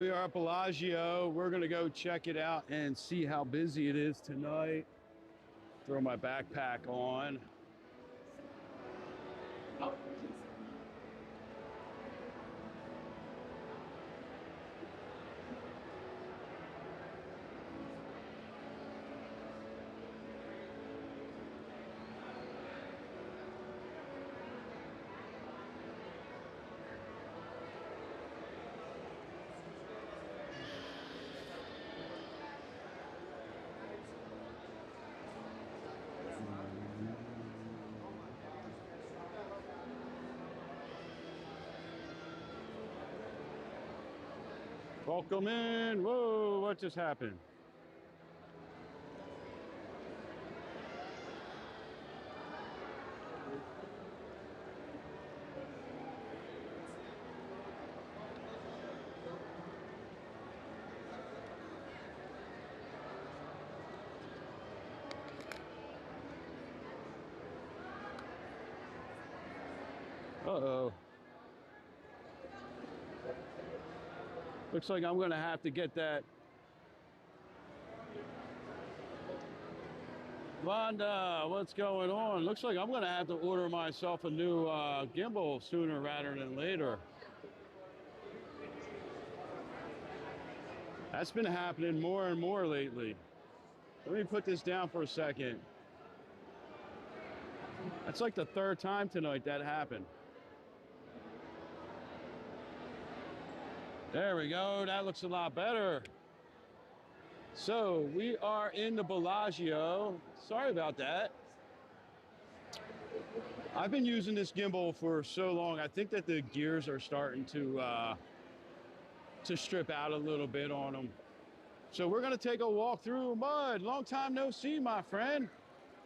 We are at Bellagio. We're going to go check it out and see how busy it is tonight. Throw my backpack on. Welcome in. Whoa, what just happened? Uh-oh. Looks like I'm going to have to get that. Vonda, what's going on? Looks like I'm going to have to order myself a new gimbal sooner rather than later. That's been happening more and more lately. Let me put this down for a second. That's like the third time tonight that happened. There we go. That looks a lot better. So we are in the Bellagio. Sorry about that. I've been using this gimbal for so long. I think that the gears are starting to strip out a little bit on them. So we're going to take a walk through mud. Long time no see, my friend.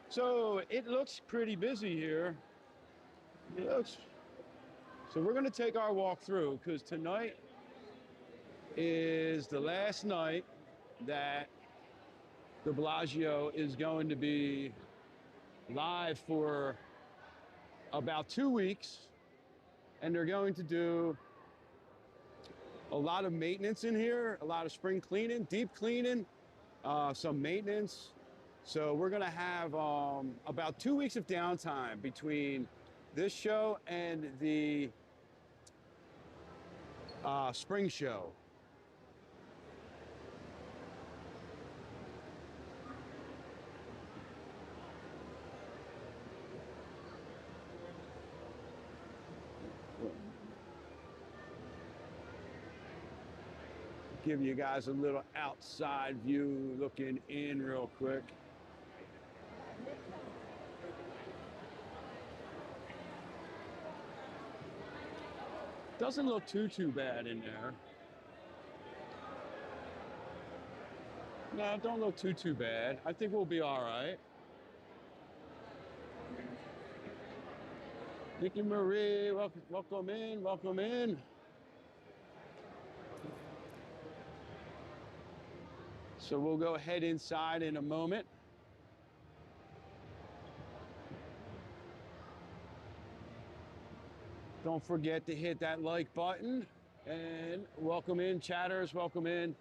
So it looks pretty busy here. So we're going to take our walk through because tonight is the last night that the Bellagio is going to be live for about 2 weeks, and they're going to do a lot of maintenance in here, a lot of spring cleaning, deep cleaning, some maintenance. So we're going to have about 2 weeks of downtime between this show and the spring show. Give you guys a little outside view looking in real quick. Doesn't look too bad in there. No, don't look too bad. I think we'll be all right. Nikki Marie, welcome in, welcome in. So we'll go head inside in a moment. Don't forget to hit that like button and welcome in chatters, welcome in.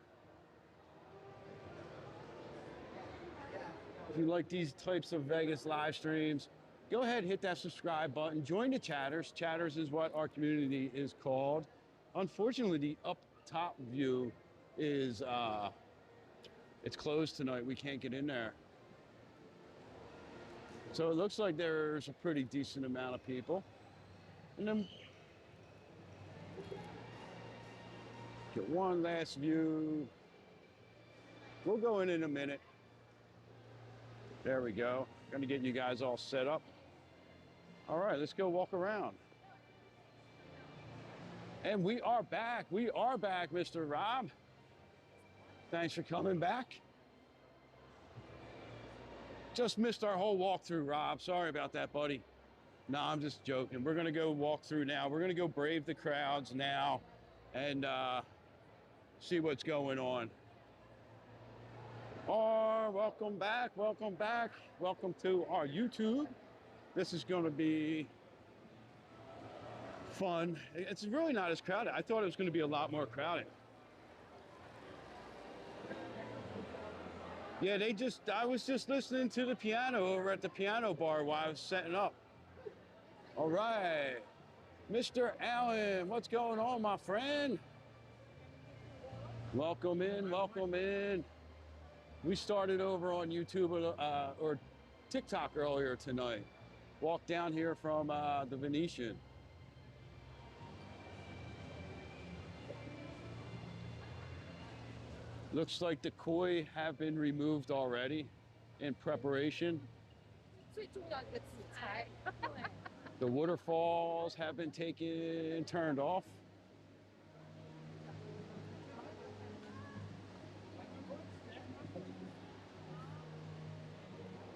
If you like these types of Vegas live streams, go ahead, hit that subscribe button, join the chatters. Chatters is what our community is called. Unfortunately, the up top view is, it's closed tonight. We can't get in there. So it looks like there's a pretty decent amount of people. And then get one last view. We'll go in a minute. There we go. Gonna get you guys all set up. All right, let's go walk around. And we are back. We are back, Mr. Rob. Thanks for coming back. Just missed our whole walkthrough, Rob. Sorry about that, buddy. No, I'm just joking. We're gonna go walk through now. We're gonna go brave the crowds now and see what's going on. Welcome back, welcome back. Welcome to our YouTube. This is gonna be fun. It's really not as crowded. I thought it was gonna be a lot more crowded. Yeah, I was just listening to the piano over at the piano bar while I was setting up. All right. Mr. Allen, what's going on, my friend? Welcome in, welcome in. We started over on YouTube or TikTok earlier tonight. Walked down here from the Venetian. Looks like the koi have been removed already in preparation. The waterfalls have been turned off.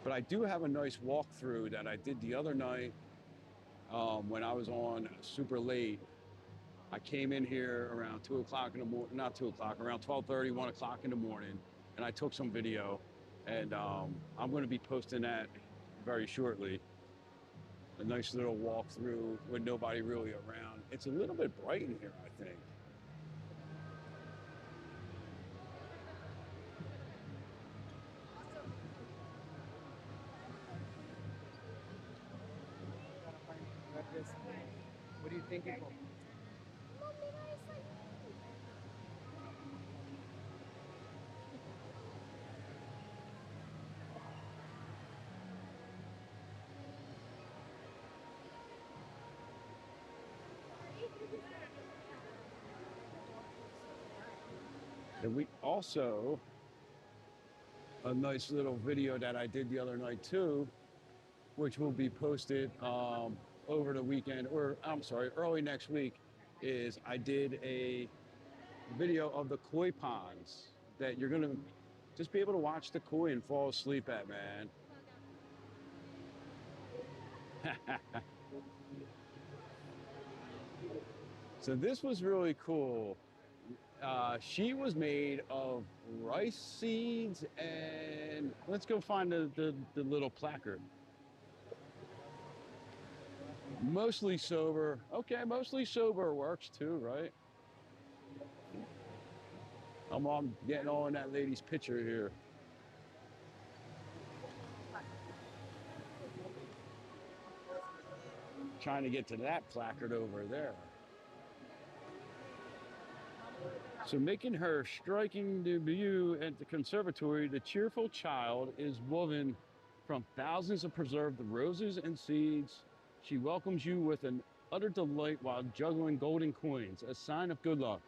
But I do have a nice walkthrough that I did the other night when I was on super late. I came in here around 2 o'clock in the morning, not 2 o'clock, around 12:30, 1 o'clock in the morning, and I took some video, and I'm going to be posting that very shortly. A nice little walkthrough with nobody really around. It's a little bit bright in here, I think. What do you think it will? And we also, a nice little video that I did the other night too, which will be posted over the weekend, or I'm sorry, early next week, is I did a video of the koi ponds that you're gonna just be able to watch the koi and fall asleep at, man. So this was really cool. She was made of rice seeds, and let's go find the little placard. Mostly sober. Okay, mostly sober works too, right? I'm getting all in that lady's picture here. Trying to get to that placard over there. So making her striking debut at the Conservatory, the cheerful child is woven from thousands of preserved roses and seeds. She welcomes you with an utter delight while juggling golden coins, a sign of good luck.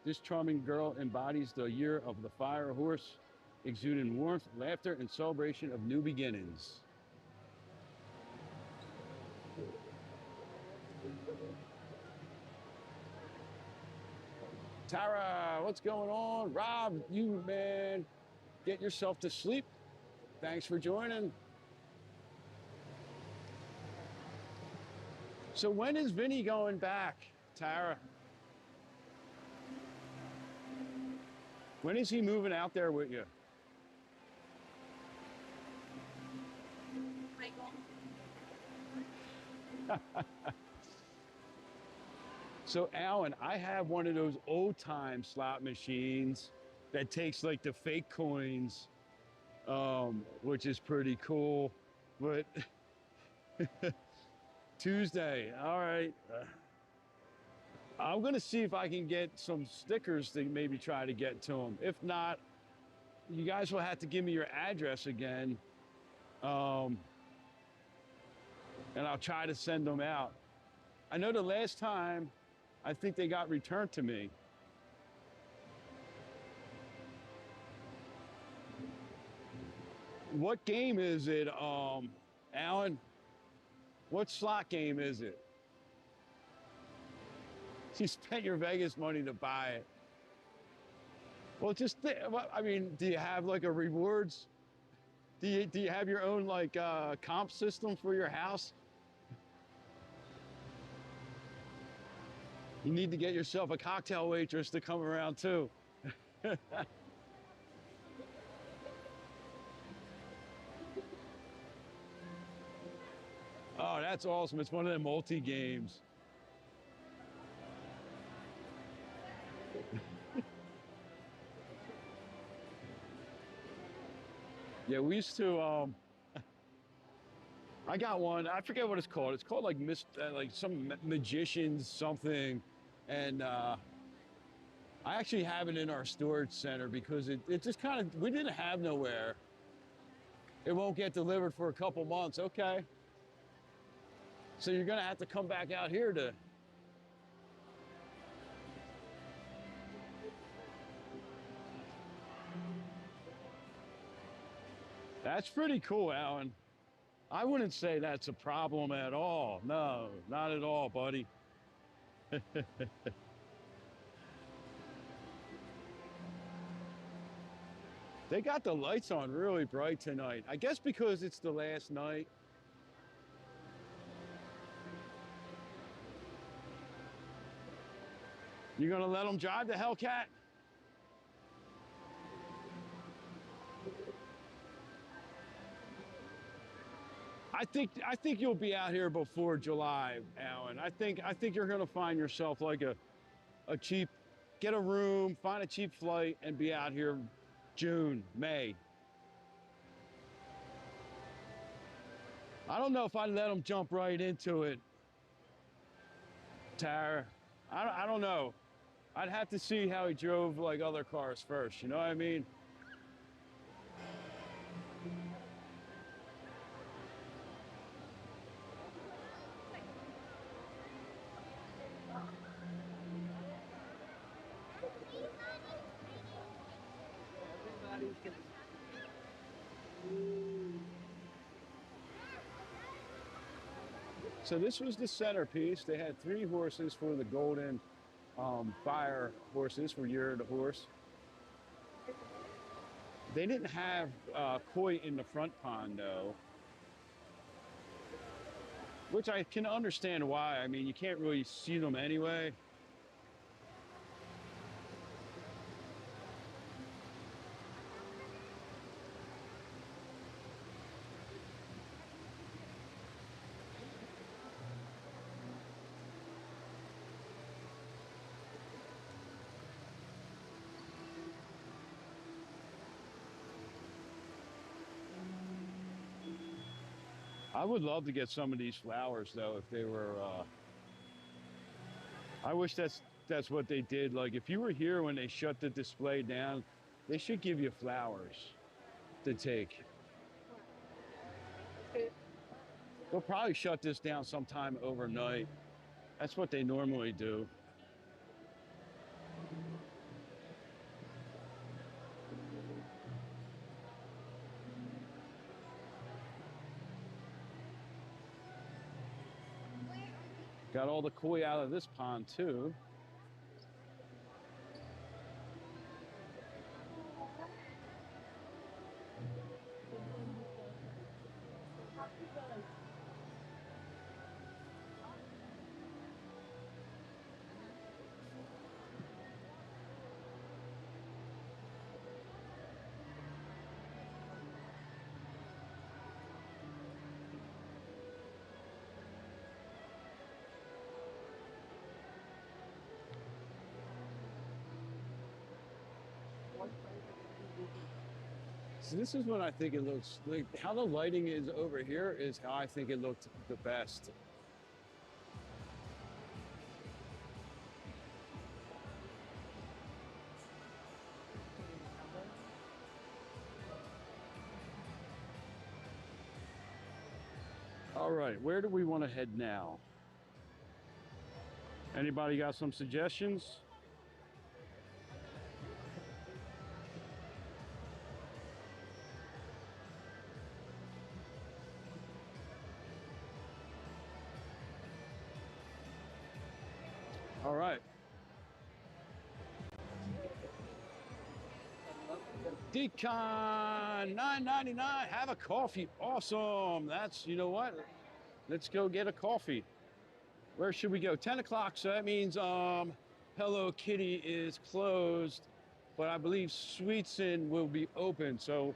This charming girl embodies the year of the fire horse, exuding warmth, laughter, and celebration of new beginnings. Tara, what's going on? Rob, you man, get yourself to sleep. Thanks for joining. So when is Vinny going back, Tara? When is he moving out there with you? Michael. So Alan, I have one of those old time slot machines that takes like the fake coins, which is pretty cool. But Tuesday, all right. I'm gonna see if I can get some stickers to maybe try to get to them. If not, you guys will have to give me your address again, and I'll try to send them out. I know the last time, I think they got returned to me. What game is it, Alan? What slot game is it? You spent your Vegas money to buy it. Well, I mean, do you have like a rewards? Do you have your own like comp system for your house? You need to get yourself a cocktail waitress to come around too. Oh, that's awesome. It's one of them multi-games. Yeah, we used to. I got one. I forget what it's called. It's called like like some magician's something, and I actually have it in our storage center because it just kind of we didn't have nowhere. It won't get delivered for a couple months. Okay, so you're gonna have to come back out here to. That's pretty cool, Alan. I wouldn't say that's a problem at all. No, not at all, buddy. They got the lights on really bright tonight. I guess because it's the last night. You gonna let them drive the Hellcat? I think you'll be out here before July, Alan. I think you're gonna find yourself like a cheap, get a room, find a cheap flight, and be out here June, May. I don't know if I'd let him jump right into it, Tara. I don't know. I'd have to see how he drove like other cars first. You know what I mean? So this was the centerpiece. They had 3 horses for the golden fire horses for year of the horse. They didn't have koi in the front pond though, which I can understand why. I mean, you can't really see them anyway. I would love to get some of these flowers though if they were. I wish that's what they did. Like if you were here when they shut the display down, they should give you flowers to take. They'll probably shut this down sometime overnight. That's what they normally do. Got all the koi out of this pond too. So this is when I think it looks like how the lighting is over here is how I think it looked the best. All right, where do we want to head now? Anybody got some suggestions? All right. Decon, $9.99. Have a coffee. Awesome. That's, you know what? Let's go get a coffee. Where should we go? 10 o'clock. So that means Hello Kitty is closed, but I believe Sweetsin will be open. So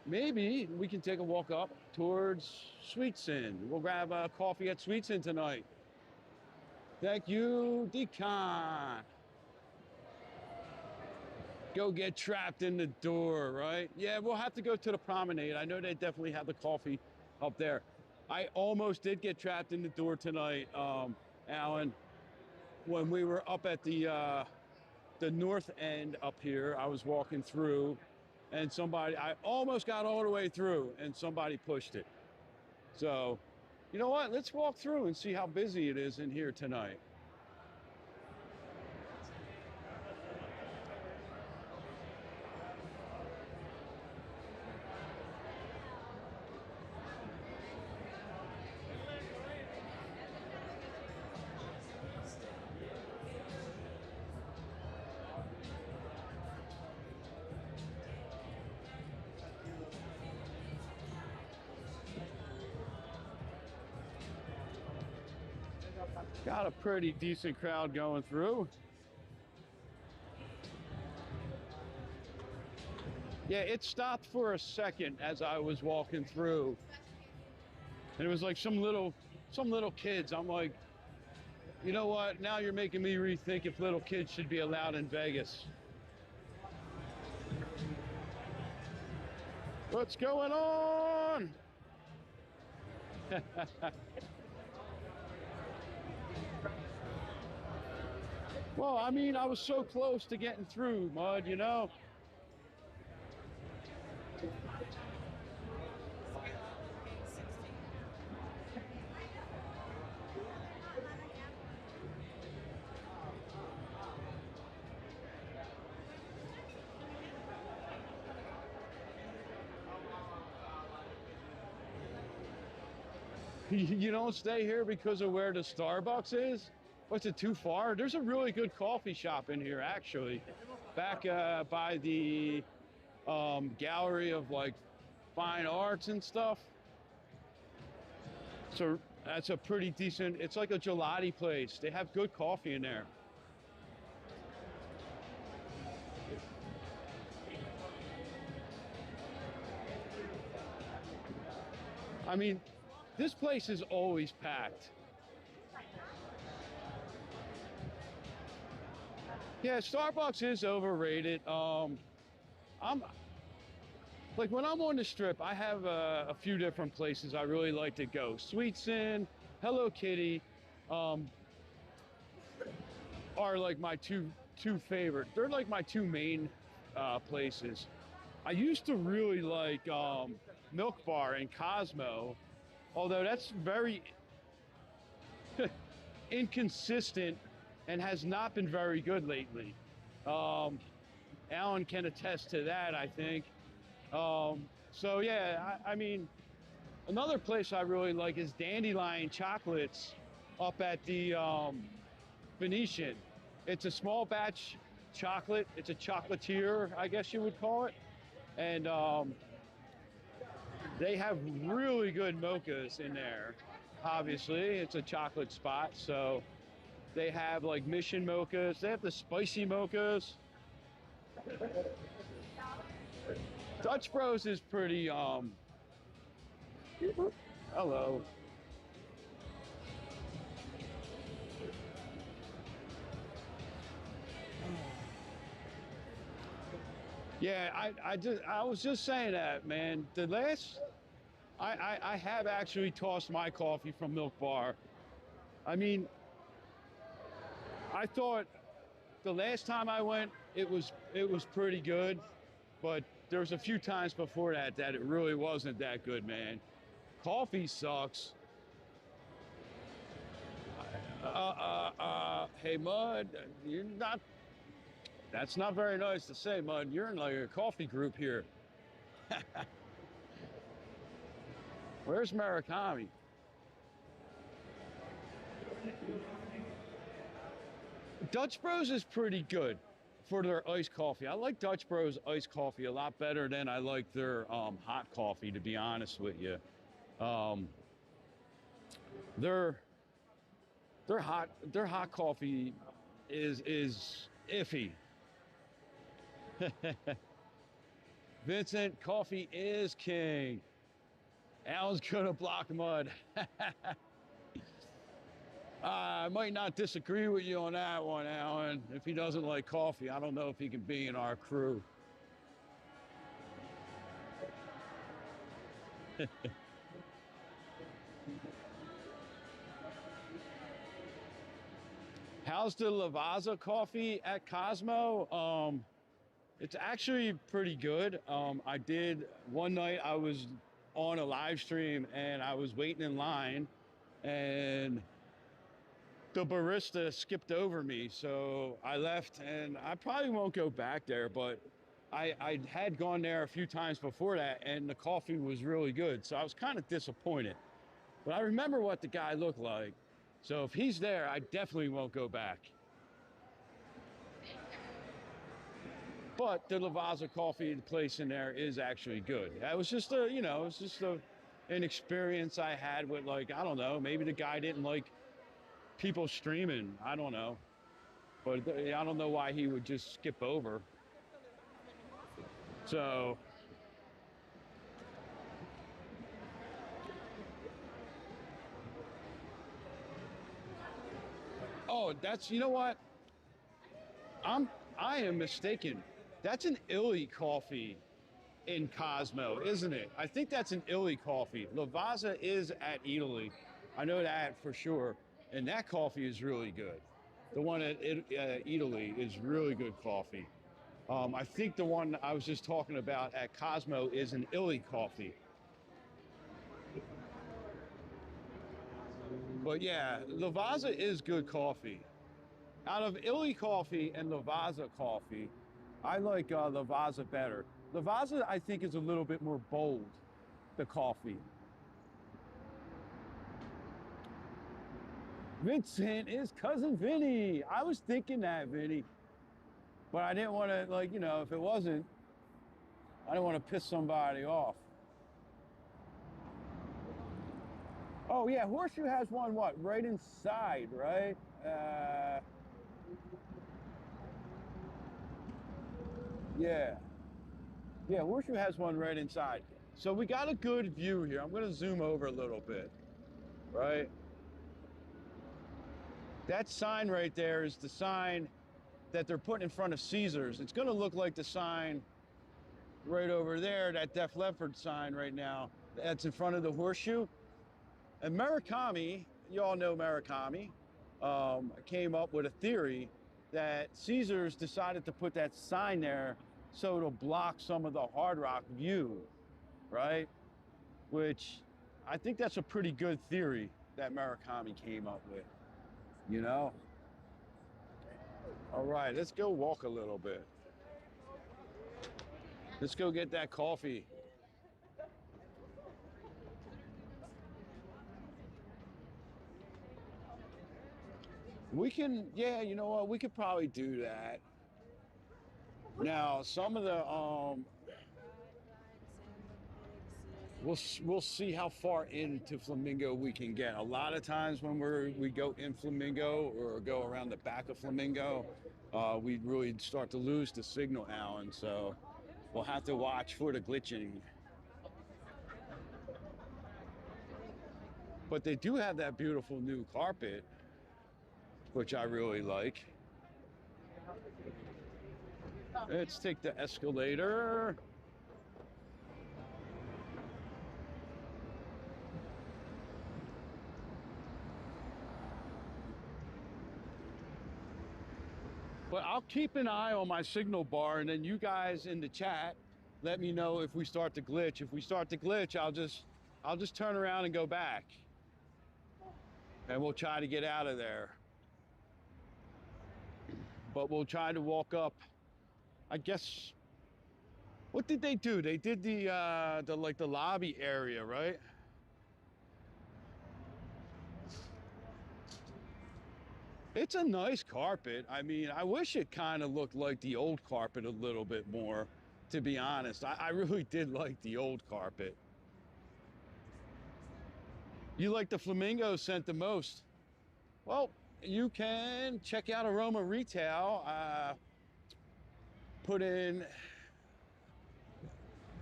maybe we can take a walk up towards Sweetsin. We'll grab a coffee at Sweetsin tonight. Thank you, Decon. Go get trapped in the door, right? Yeah, we'll have to go to the promenade. I know they definitely have the coffee up there. I almost did get trapped in the door tonight, Alan, when we were up at the north end up here. I was walking through, and I almost got all the way through, and somebody pushed it. So, you know what? Let's walk through and see how busy it is in here tonight. Got a pretty decent crowd going through. Yeah, it stopped for a second as I was walking through. And it was like some little kids. I'm like, you know what? Now you're making me rethink if little kids should be allowed in Vegas. What's going on? Well, I mean, I was so close to getting through, Mud, you know? You don't stay here because of where the Starbucks is? What's it, too far? There's a really good coffee shop in here, actually. Back by the gallery of like fine arts and stuff. So that's a pretty decent, it's like a gelati place. They have good coffee in there. I mean, this place is always packed. Yeah, Starbucks is overrated. I'm like when I'm on the Strip, I have a few different places I really like to go. Sweet Sin, Hello Kitty, are like my two favorite. They're like my two main places. I used to really like Milk Bar and Cosmo, although that's very inconsistent and has not been very good lately. Alan can attest to that, I think. So yeah, I mean, another place I really like is Dandelion Chocolates up at the Venetian. It's a small batch chocolate. It's a chocolatier, I guess you would call it. And they have really good mochas in there. Obviously, it's a chocolate spot, so they have like mission mochas. They have the spicy mochas. Dutch Bros is pretty, hello. Yeah, I was just saying that, man. I have actually tossed my coffee from Milk Bar. I mean, I thought the last time I went, it was pretty good, but there was a few times before that it really wasn't that good, man. Coffee sucks. Hey, Mud, that's not very nice to say, Mud. You're in like a coffee group here. Where's Murakami? Dutch Bros is pretty good for their iced coffee. I like Dutch Bros iced coffee a lot better than I like their hot coffee, to be honest with you. Their hot coffee is iffy. Vincent, coffee is king. Alan's gonna block Mud. I might not disagree with you on that one, Alan. If he doesn't like coffee, I don't know if he can be in our crew. How's the Lavazza coffee at Cosmo? It's actually pretty good. I did one night, I was on a live stream and I was waiting in line and the barista skipped over me. So I left and I probably won't go back there, but I had gone there a few times before that and the coffee was really good. So I was kind of disappointed, but I remember what the guy looked like. So if he's there, I definitely won't go back. But the Lavazza coffee place in there is actually good. That was just a, you know, it's just an experience I had with, like, I don't know, maybe the guy didn't like people streaming. I don't know. But I don't know why he would just skip over. So, oh, that's, you know what? I am mistaken. That's an Illy coffee in Cosmo, isn't it? I think that's an Illy coffee. Lavazza is at Italy. I know that for sure. And that coffee is really good. The one at Italy is really good coffee. I think the one I was just talking about at Cosmo is an Illy coffee. But yeah, Lavazza is good coffee. Out of Illy coffee and Lavazza coffee, I like Lavazza better. Lavazza, I think, is a little bit more bold, the coffee. Vincent is cousin Vinny. I was thinking that, Vinny. But I didn't want to, like, you know, if it wasn't, I didn't want to piss somebody off. Oh, yeah, Horseshoe has one, what, right inside, right? Yeah. Yeah, Horseshoe has one right inside. So we got a good view here. I'm going to zoom over a little bit, right? That sign right there is the sign that they're putting in front of Caesars. It's going to look like the sign right over there, that Def Leppard sign right now. That's in front of the Horseshoe. And Murakami, you all know Murakami, came up with a theory that Caesars decided to put that sign there so it'll block some of the Hard Rock view, right? Which I think that's a pretty good theory that Murakami came up with, you know? All right, let's go walk a little bit. Let's go get that coffee. We can, yeah, you know what? We could probably do that. Now, some of the, we'll see how far into Flamingo we can get. A lot of times when we go in Flamingo or go around the back of Flamingo, we really start to lose the signal, Alan. So we'll have to watch for the glitching. But they do have that beautiful new carpet, which I really like. Let's take the escalator. But I'll keep an eye on my signal bar, and then you guys in the chat, let me know if we start to glitch. If we start to glitch, I'll just turn around and go back. And we'll try to get out of there. But we'll try to walk up. I guess, what did they do? They did the like the lobby area, right? It's a nice carpet. I mean, I wish it kind of looked like the old carpet a little bit more, to be honest. I really did like the old carpet. You like the Flamingo scent the most? Well, you can check out Aroma Retail. Put in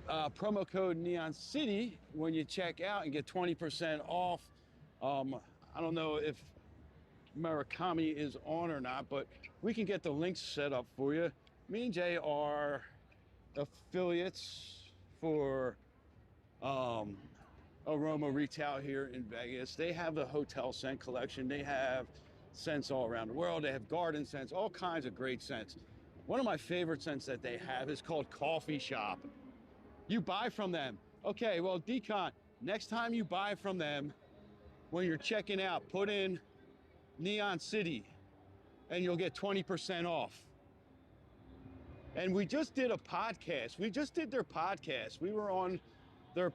promo code Neon City when you check out and get 20% off. I don't know if Murakami is on or not, but we can get the links set up for you. Me and Jay are affiliates for Aroma Retail here in Vegas. They have the hotel scent collection. They have scents all around the world. They have garden scents, all kinds of great scents. One of my favorite scents that they have is called Coffee Shop. You buy from them. Okay, well, Decon, next time you buy from them, when you're checking out, put in Neon City and you'll get 20% off. And we just did a podcast. We just did their podcast. We were on their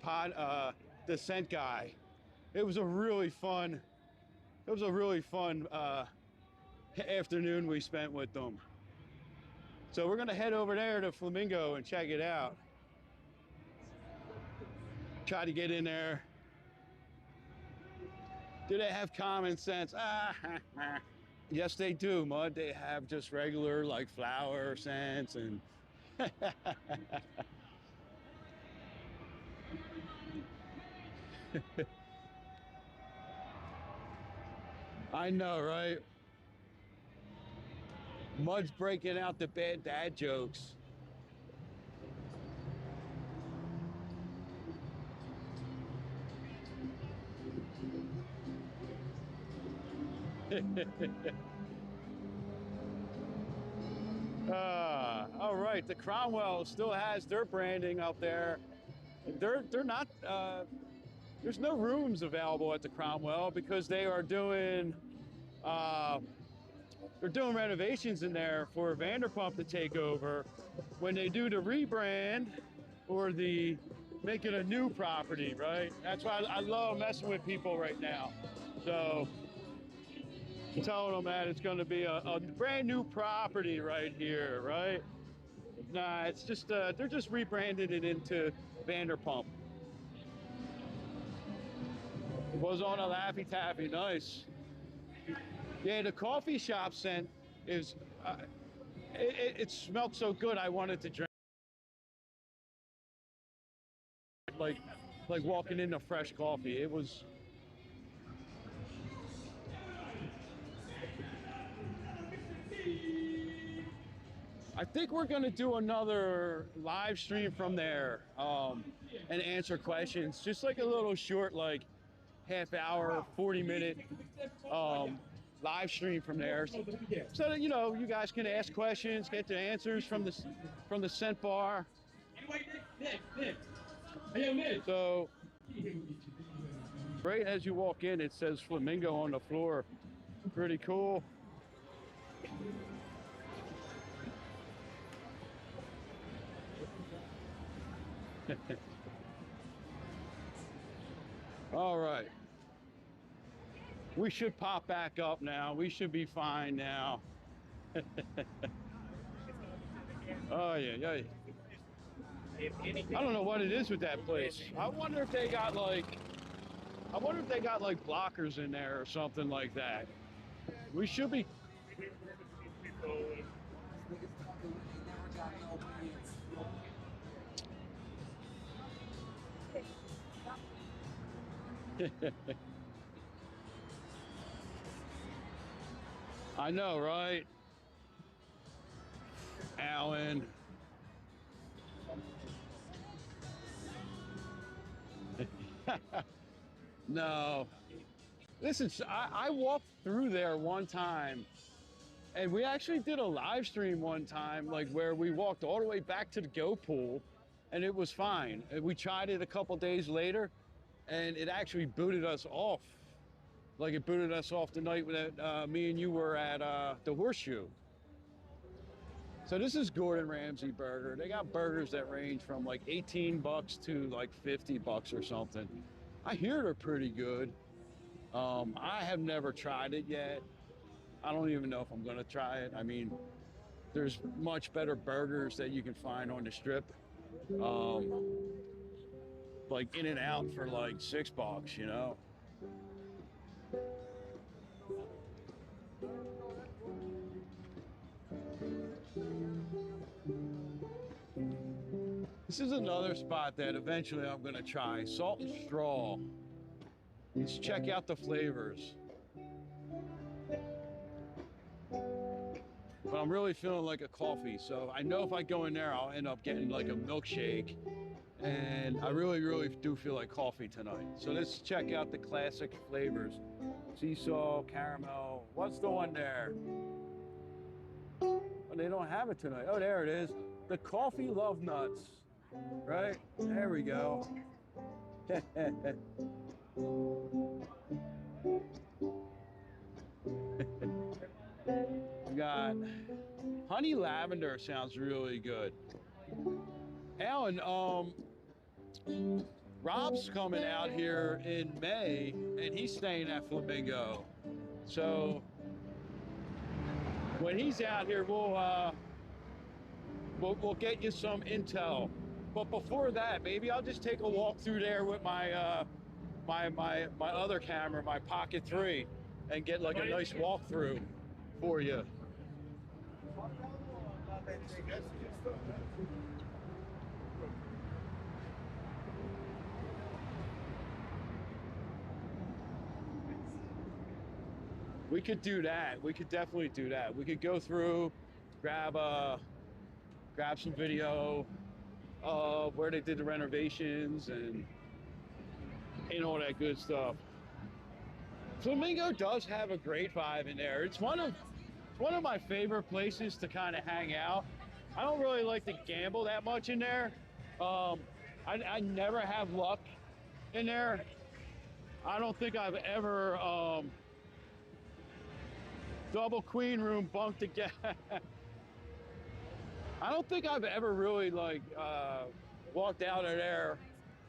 the Scent Guy. It was a really fun afternoon we spent with them. So we're gonna head over there to Flamingo and check it out. Try to get in there. Do they have common sense? Yes, they do, Mud. They have just regular, like, flower scents and... I know, right? Mud's breaking out the bad dad jokes. All right, the Cromwell still has their branding up there. They're not. There's no rooms available at the Cromwell because they are doing. They're doing renovations in there for Vanderpump to take over. When they do the rebrand or the make it a new property, right? That's why I love messing with people right now. So. Telling them that it's going to be a brand new property right here, right? Nah, it's just they're just rebranding it into Vanderpump. It was on a Laffy Taffy, nice. Yeah, the coffee shop scent is it smelled so good I wanted to drink like walking into fresh coffee. It was. I think we're going to do another live stream from there and answer questions. Just like a little short, like half hour, 40-minute live stream from there. So that, you know, you guys can ask questions, get the answers from the scent bar. So right as you walk in, it says Flamingo on the floor. Pretty cool. All right. We should pop back up now. We should be fine now. Oh, yeah. I don't know what it is with that place. I wonder if they got like blockers in there or something like that. We should be. I know, right? Alan. No. Listen, I walked through there one time, and we actually did a live stream one time, like where we walked all the way back to the Go Pool, and it was fine. And we tried it a couple days later, and it actually booted us off. Like it booted us off the night that me and you were at the Horseshoe. So this is Gordon Ramsay Burger. They got burgers that range from like 18 bucks to like 50 bucks or something. I hear they're pretty good. I have never tried it yet. I don't even know if I'm gonna try it. I mean, there's much better burgers that you can find on the Strip. Like In and Out for like $6, you know? This is another spot that eventually I'm gonna try. Salt and Straw. Let's check out the flavors. I'm really feeling like a coffee. So I know if I go in there, I'll end up getting like a milkshake. And I really do feel like coffee tonight. So let's check out the classic flavors. Sea salt, caramel. What's the one there? Oh, they don't have it tonight. Oh, there it is. The coffee love nuts. Right? There we go. We got honey lavender, sounds really good. Alan, Rob's coming out here in May, and he's staying at Flamingo. So when he's out here, we'll get you some intel. But before that, maybe I'll just take a walk through there with my my other camera, my Pocket 3, and get like a nice walkthrough for you. We could do that. We could definitely do that. We could go through, grab some video of where they did the renovations and all that good stuff. Flamingo does have a great vibe in there. It's one of my favorite places to kind of hang out. I don't really like to gamble that much in there. I never have luck in there. I don't think I've ever double queen room bunked together. I don't think I've ever really like walked out of there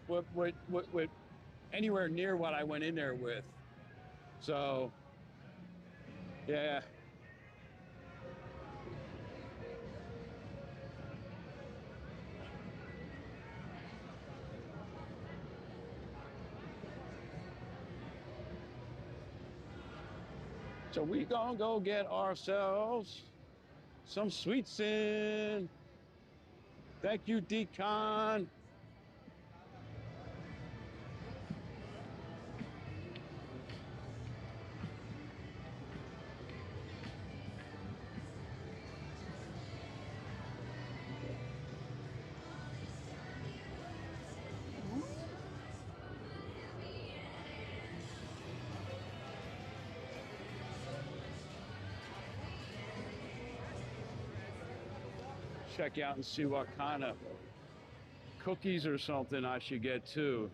with anywhere near what I went in there with. So yeah. So we gonna go get ourselves some sweets in. Thank you, Decon. Check out and see what kind of cookies or something I should get too.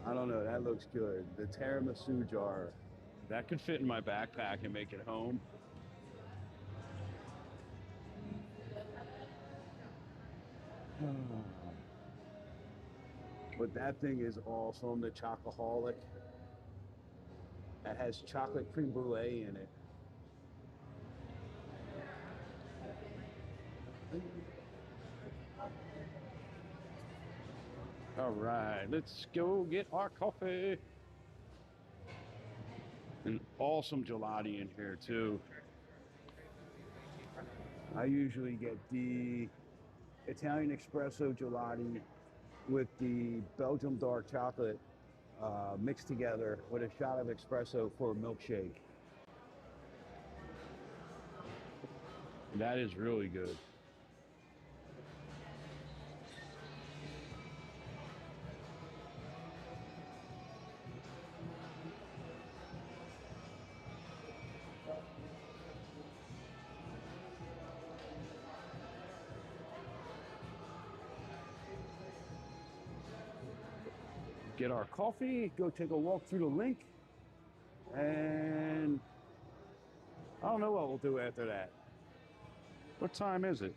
I don't know, that looks good. The tiramisu jar, that could fit in my backpack and make it home. But that thing is awesome, the Chocoholic. That has chocolate creme brulee in it. All right, let's go get our coffee. An awesome gelati in here too. I usually get the Italian espresso gelati with the Belgium dark chocolate mixed together with a shot of espresso for a milkshake. That is really good. Get our coffee, go take a walk through the Linq, and I don't know what we'll do after that. What time is it?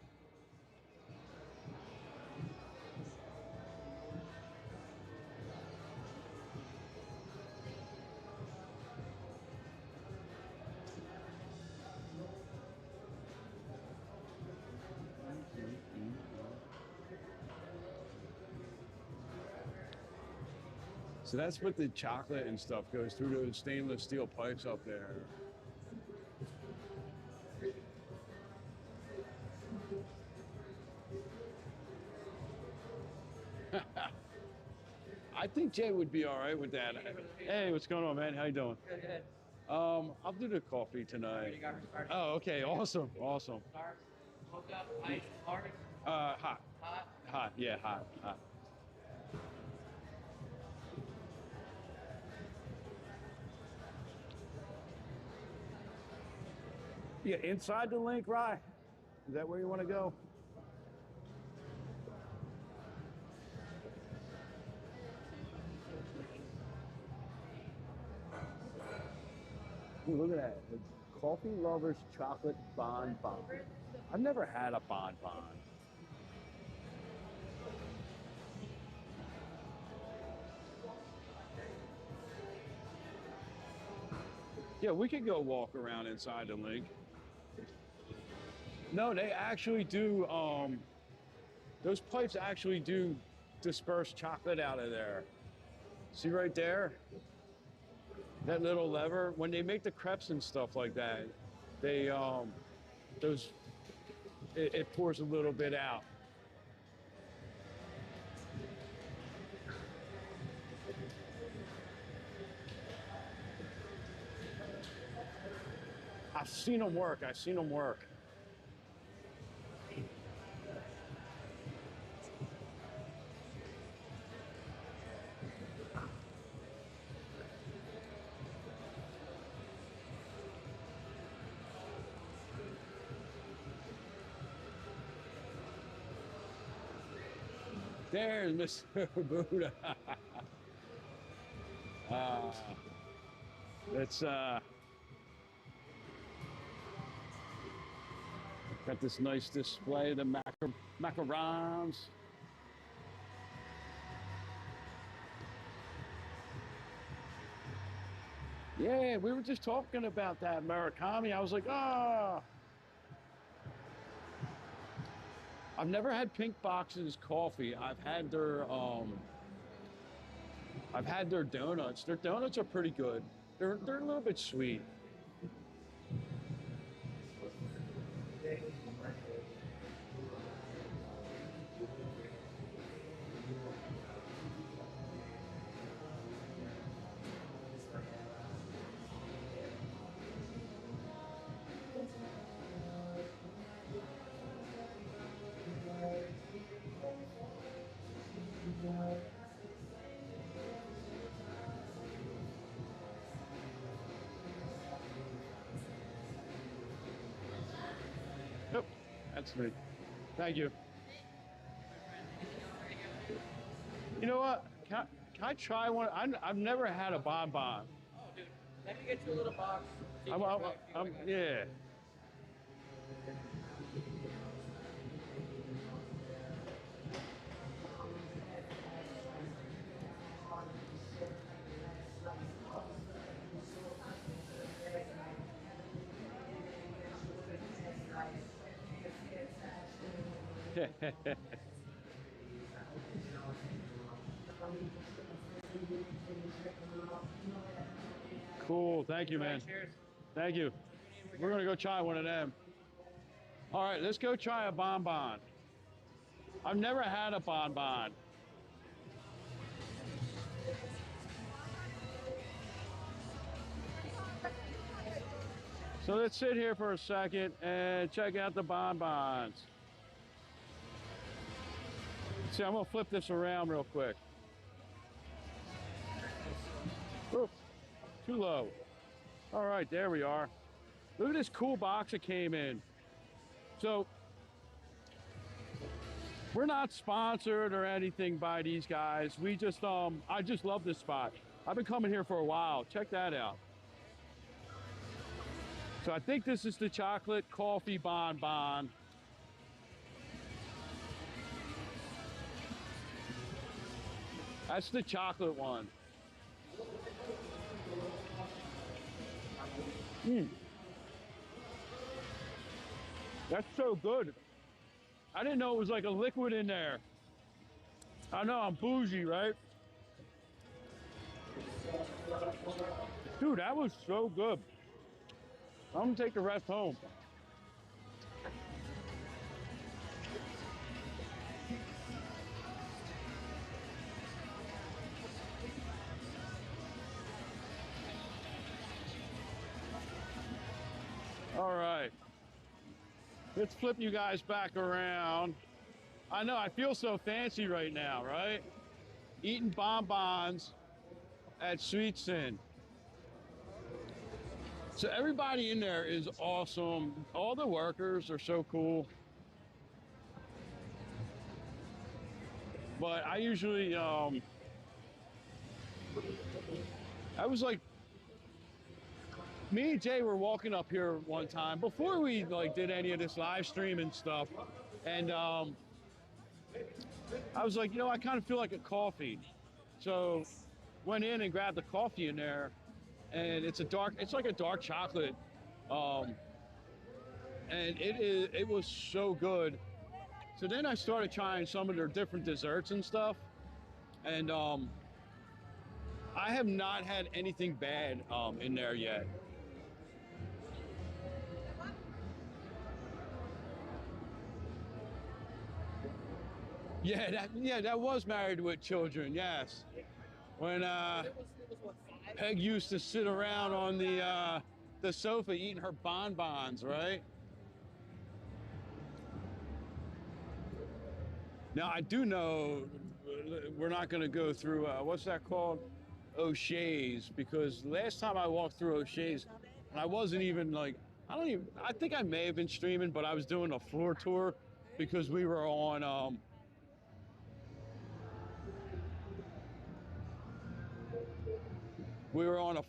So that's what the chocolate and stuff goes through those stainless steel pipes up there. I think think Jay would be all right with that. Hey, what's going on, man? How you doing? Good. I'll do the coffee tonight. Oh, okay. Awesome. Awesome. Mocha, ice, hard, Hot. hot. Hot. Yeah, hot. Hot. Yeah, inside the Linq, Rye? Is that where you want to go? Ooh, look at that. The Coffee Lovers Chocolate Bonbon. I've never had a bonbon. Yeah, we could go walk around inside the Linq. No, they actually do, those pipes actually do disperse chocolate out of there. See right there? That little lever, when they make the crepes and stuff like that, they, it pours a little bit out. I've seen them work. I've seen them work. There's Mr. Buddha. It's got this nice display of the macarons. Yeah, we were just talking about that Murakami. I was like, ah. I've never had Pink Box's coffee. I've had their donuts. Their donuts are pretty good. They're a little bit sweet. Yep, that's me. Thank you. You know what? Can I try one? I've never had a bonbon. Oh, dude, let me get you a little box. Yeah. Cool. Thank you, man. Cheers. Thank you. We're gonna go try one of them. All right, let's go try a bonbon. I've never had a bonbon. So let's sit here for a second and check out the bonbons. See, I'm gonna flip this around real quick. Oops, too low. All right, there we are. Look at this cool box it came in. So, we're not sponsored or anything by these guys. We just, I just love this spot. I've been coming here for a while. Check that out. So I think this is the chocolate coffee bonbon. That's the chocolate one. That's so good. I didn't know it was like a liquid in there. I know, I'm bougie, right? Dude, that was so good. I'm gonna take the rest home. Let's flip you guys back around. I know, I feel so fancy right now, right? Eating bonbons at Sweet Sin. So everybody in there is awesome. All the workers are so cool. But I usually, I was like, me and Jay were walking up here one time before we like did any of this live stream and stuff. And I was like, you know, I kind of feel like a coffee. So went in and grabbed the coffee in there, and it's like a dark chocolate. And it was so good. So then I started trying some of their different desserts and stuff. And I have not had anything bad in there yet. Yeah, that was Married with Children, yes. When It was what, 5? Peg used to sit around on the sofa eating her bonbons, right? Now I do know we're not going to go through what's that called, O'Shea's, because last time I walked through O'Shea's, and I wasn't even like I think I may have been streaming, but I was doing a floor tour because we were on a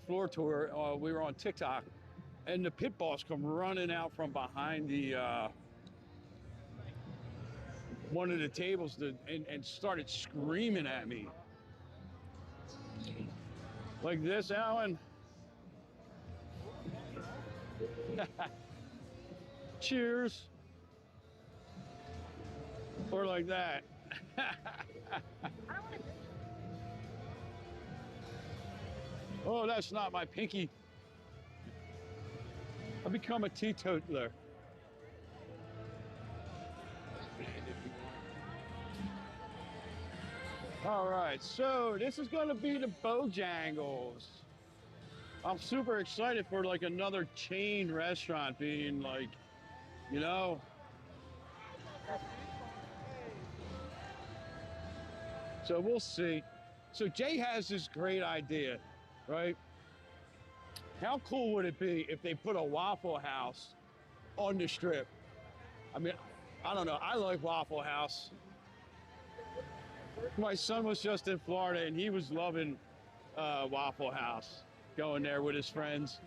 floor tour. We were on TikTok, and the pit boss come running out from behind the one of the tables and started screaming at me. Like this, Alan. Cheers. Or like that. Oh, that's not my pinky. I've become a teetotaler. All right, so this is going to be the Bojangles. I'm super excited for like another chain restaurant being like, you know. So we'll see. So Jay has this great idea, right? How cool would it be if they put a Waffle House on the Strip? I mean, I don't know. I like Waffle House. My son was just in Florida and he was loving Waffle House, going there with his friends.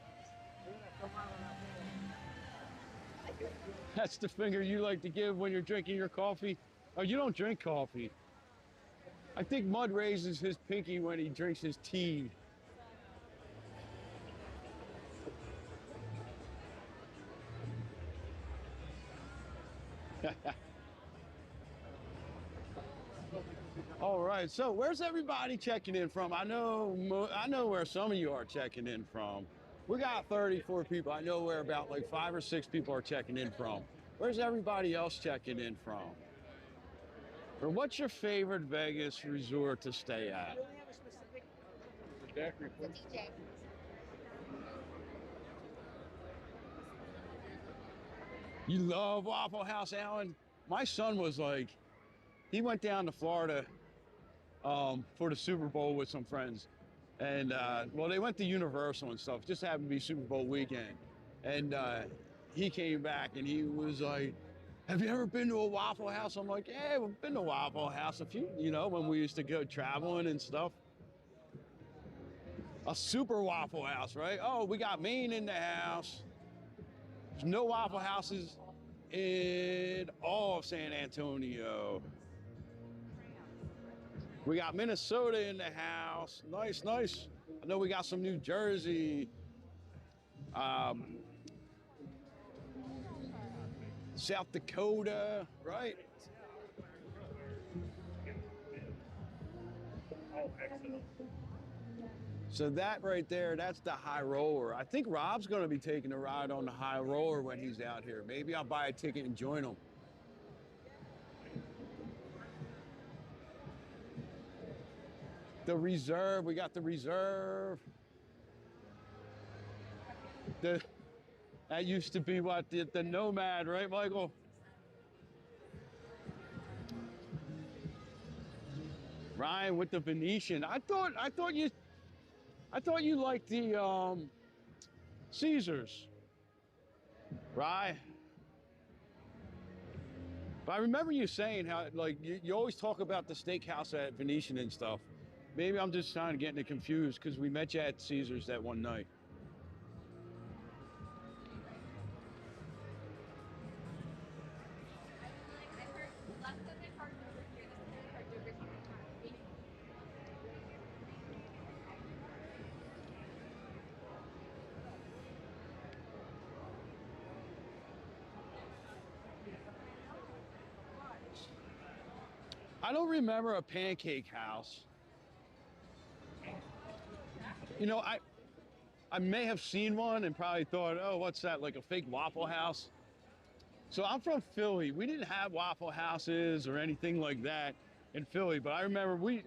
That's the finger you like to give when you're drinking your coffee? Oh, you don't drink coffee. I think Mud raises his pinky when he drinks his tea. All right, so where's everybody checking in from? I know where some of you are checking in from. We got 34 people. I know where about like 5 or 6 people are checking in from. Where's everybody else checking in from? Or what's your favorite Vegas resort to stay at? Do we have a specific? You love Waffle House, Alan? My son was like, he went down to Florida for the Super Bowl with some friends. And, well, they went to Universal and stuff. Just happened to be Super Bowl weekend. And he came back and he was like, have you ever been to a Waffle House? I'm like, yeah, we've been to Waffle House a few, you know, when we used to go traveling and stuff. A super Waffle House, right? Oh, we got Maine in the house. There's no Waffle Houses in all of San Antonio. We got Minnesota in the house. Nice, nice. I know we got some New Jersey. South Dakota, right? Oh, excellent. So that right there, that's the high roller. I think Rob's going to be taking a ride on the high roller when he's out here. Maybe I'll buy a ticket and join him. The Reserve, we got the Reserve. That used to be what, the Nomad, right, Michael? Ryan with the Venetian. I thought you liked the Caesars, right? But I remember you saying how, like, you always talk about the steakhouse at Venetian and stuff. Maybe I'm just trying to get it confused because we met you at Caesars that one night. I don't remember a pancake house. You know, I may have seen one and probably thought, oh, what's that, like a fake Waffle House? So I'm from Philly. We didn't have Waffle Houses or anything like that in Philly, but I remember we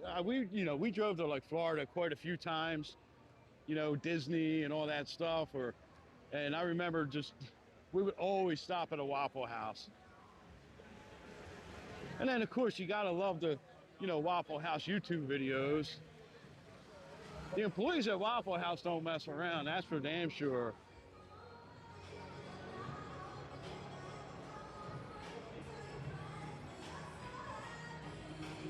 drove to like Florida quite a few times, you know, Disney and all that stuff, and I remember we would always stop at a Waffle House. And then of course you gotta love the, you know, Waffle House YouTube videos. The employees at Waffle House don't mess around, that's for damn sure.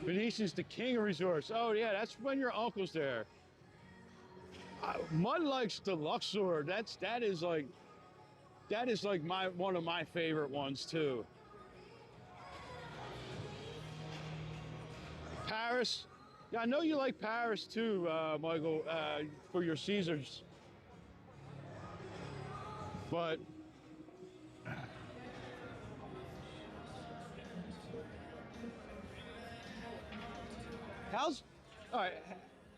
Venetian's the king of resorts. Oh yeah, that's when your uncle's there. Mud likes the Luxor. That is like one of my favorite ones too. Paris. Yeah, I know you like Paris too, Michael, for your Caesars. But all right,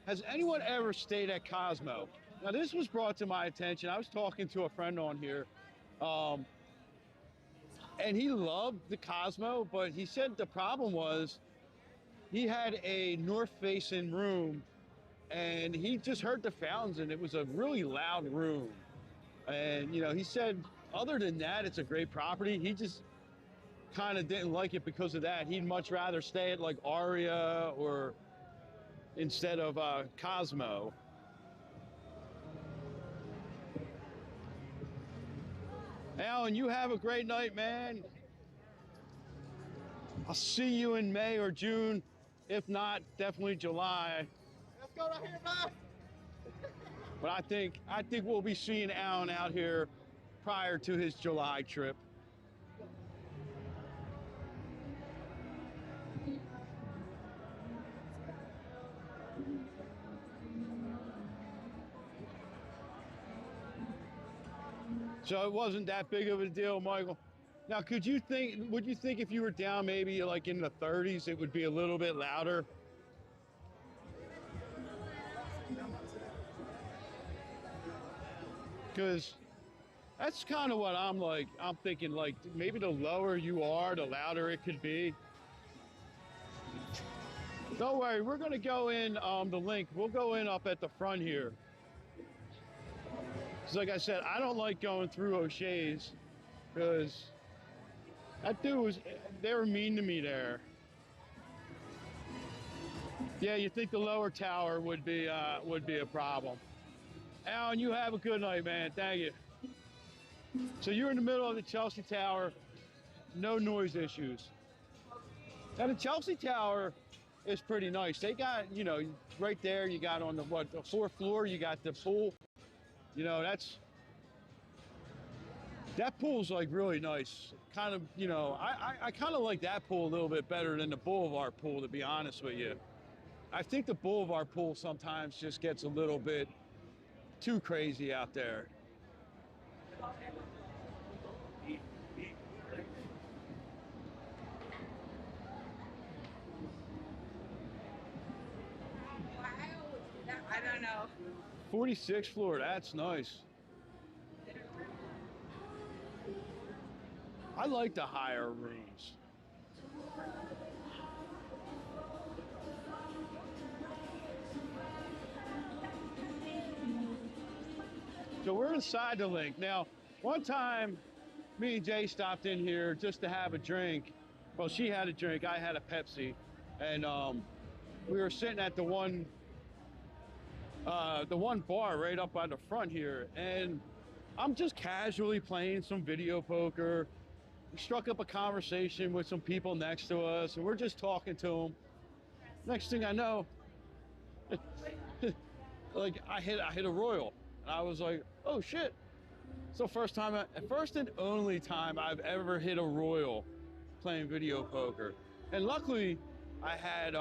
has anyone ever stayed at Cosmo? Now this was brought to my attention. I was talking to a friend on here, and he loved the Cosmo, but he said the problem was he had a north-facing room, and he just heard the fountains, and it was a really loud room. And, you know, he said, other than that, it's a great property. He just kind of didn't like it because of that. He'd much rather stay at, like, Aria or instead of Cosmo. Alan, you have a great night, man. I'll see you in May or June. If not, definitely July. Let's go right here, man. But I think we'll be seeing Alan out here prior to his July trip. So it wasn't that big of a deal, Michael. Now, would you think if you were down maybe like in the 30s, it would be a little bit louder? Because that's kind of what I'm thinking, like maybe the lower you are, the louder it could be. Don't worry, we're gonna go in the Linq. We'll go in up at the front here. Because like I said, I don't like going through O'Shea's because that dude they were mean to me there. Yeah, you think the lower tower would be a problem. Alan, you have a good night, man. Thank you. So you're in the middle of the Chelsea Tower, no noise issues. Now the Chelsea Tower is pretty nice. They got, you know, right there you got on the fourth floor, you got the pool. You know, that pool's like really nice. Kind of, you know, I kind of like that pool a little bit better than the Boulevard pool, to be honest with you. I think the Boulevard pool sometimes just gets a little bit too crazy out there. I don't know. 46th floor, that's nice. I like the higher rooms. So we're inside the Linq. Now, One time, me and Jay stopped in here just to have a drink. Well, she had a drink, I had a Pepsi, and we were sitting at the one bar right up by the front here, and I'm just casually playing some video poker. We struck up a conversation with some people next to us, and we're just talking to them. Next thing I know, like I hit a royal, and I was like, oh shit. So first and only time I've ever hit a royal playing video poker. And luckily I had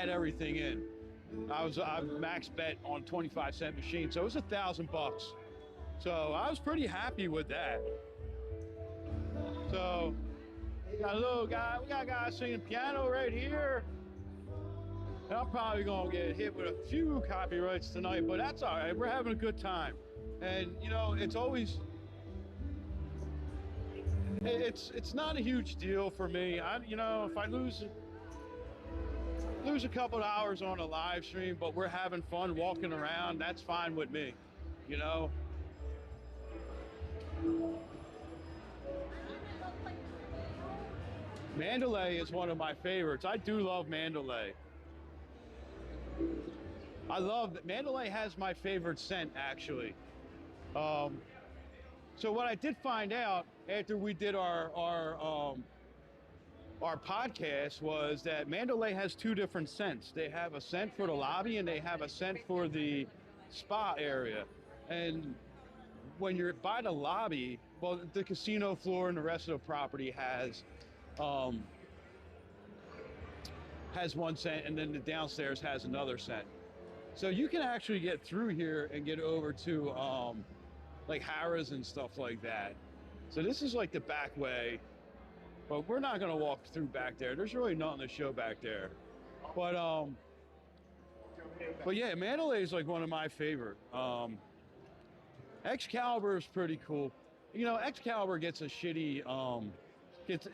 everything in. I max bet on 25-cent machine, so it was $1,000. So I was pretty happy with that. So we got a guy singing piano right here. And I'm probably gonna get hit with a few copyrights tonight, but that's all right. We're having a good time. And you know, it's always, it's not a huge deal for me. You know, if I lose a couple of hours on a live stream, but we're having fun walking around, that's fine with me, you know. Mandalay is one of my favorites. I do love Mandalay. I love that Mandalay has my favorite scent, actually. So what I did find out after we did our podcast was that Mandalay has two different scents. They have a scent for the lobby and they have a scent for the spa area. And when you're by the lobby, well, the casino floor and the rest of the property has one scent, and then the downstairs has another scent. So you can actually get through here and get over to like Harrah's and stuff like that. So this is like the back way, but we're not gonna walk through back there. There's really nothing to show back there. But yeah, Mandalay is like one of my favorite. Excalibur is pretty cool. You know, Excalibur gets a shitty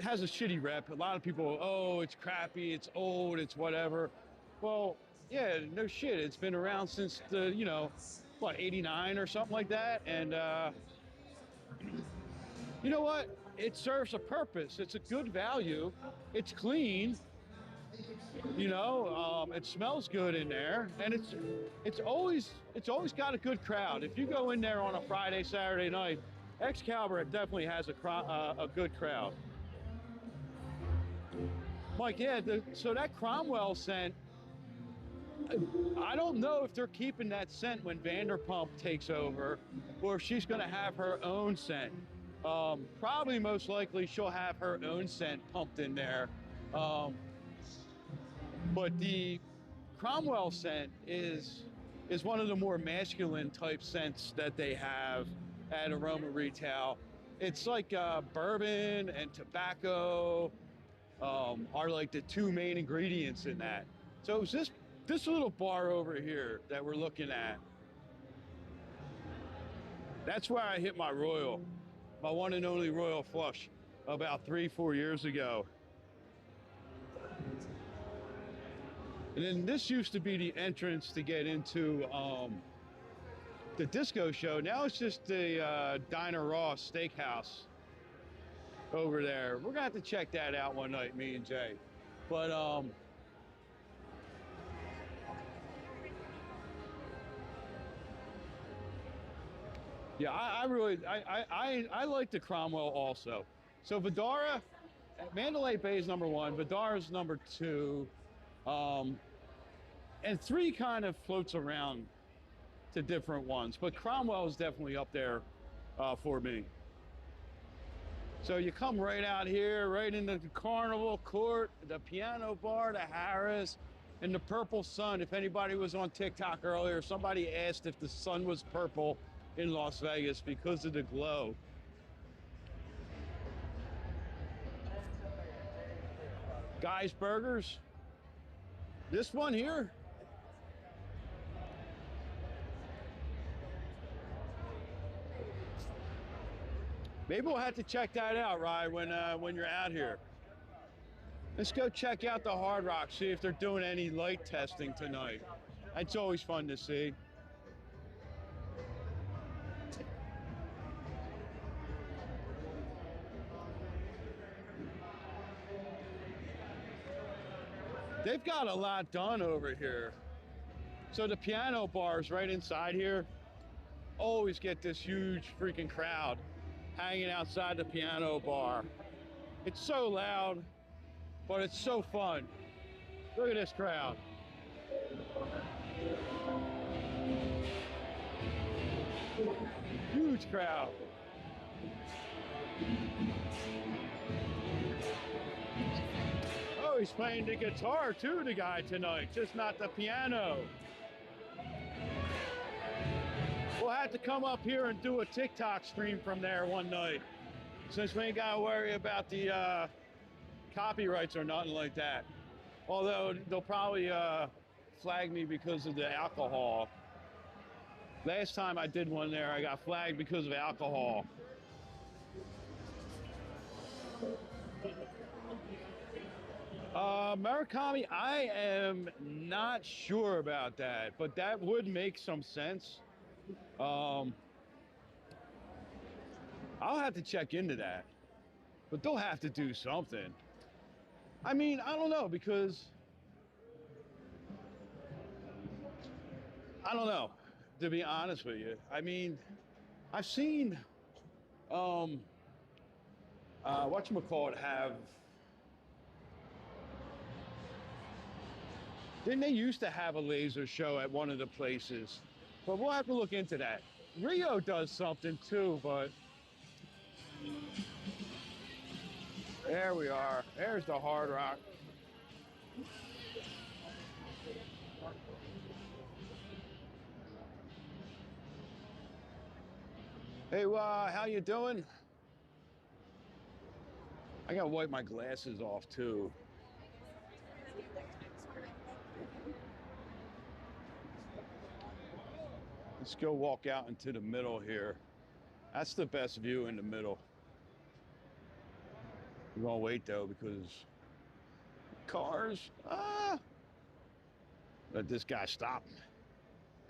has a shitty rep. A lot of people, oh, it's crappy, it's old, it's whatever. Well, yeah, no shit. It's been around since the, you know, what, 89 or something like that. And you know what? It serves a purpose. It's a good value. It's clean. You know, it smells good in there, and it's always got a good crowd. If you go in there on a Friday, Saturday night, Excalibur definitely has a good crowd. Mike, yeah, so that Cromwell scent, I don't know if they're keeping that scent when Vanderpump takes over, or if she's going to have her own scent. Probably most likely she'll have her own scent pumped in there. But the Cromwell scent is one of the more masculine type scents that they have at Aroma Retail. It's like bourbon and tobacco are like the two main ingredients in that. So it was this little bar over here that we're looking at. That's where I hit my royal, my one and only royal flush about 3-4 years ago. And then this used to be the entrance to get into the disco show. Now it's just the Diner Ross Steakhouse over there. We're gonna have to check that out one night, me and Jay. But yeah, I like the Cromwell also. So Vidara, Mandalay Bay is number 1, Vidara's number 2, and 3 kind of floats around to different ones, but Cromwell is definitely up there for me. So you come right out here, right into the Carnival Court, the piano bar, the Harrah's, and the purple sun. If anybody was on TikTok earlier, somebody asked if the sun was purple in Las Vegas because of the glow. Guy's Burgers. This one here. Maybe we'll have to check that out, Rye, when you're out here. Let's go check out the Hard Rock, see if they're doing any light testing tonight. It's always fun to see. They've got a lot done over here. So the piano bars right inside here always get this huge freaking crowd hanging outside the piano bar. It's so loud, but it's so fun. Look at this crowd. Huge crowd. Oh, he's playing the guitar too, the guy tonight, just not the piano. We'll have to come up here and do a TikTok stream from there one night, since we ain't gotta worry about the copyrights or nothing like that. Although they'll probably flag me because of the alcohol. Last time I did one there, I got flagged because of alcohol. Murakami, I am not sure about that, but that would make some sense. I'll have to check into that, but they'll have to do something. I mean, I don't know, because I don't know, to be honest with you. I mean, I've seen whatchamacallit have, didn't they used to have a laser show at one of the places? But we'll have to look into that. Rio does something too, but there we are. There's the Hard Rock. Hey, how you doing? I gotta wipe my glasses off too. Let's go walk out into the middle here. That's the best view in the middle. We're gonna wait though, because cars, let this guy stop.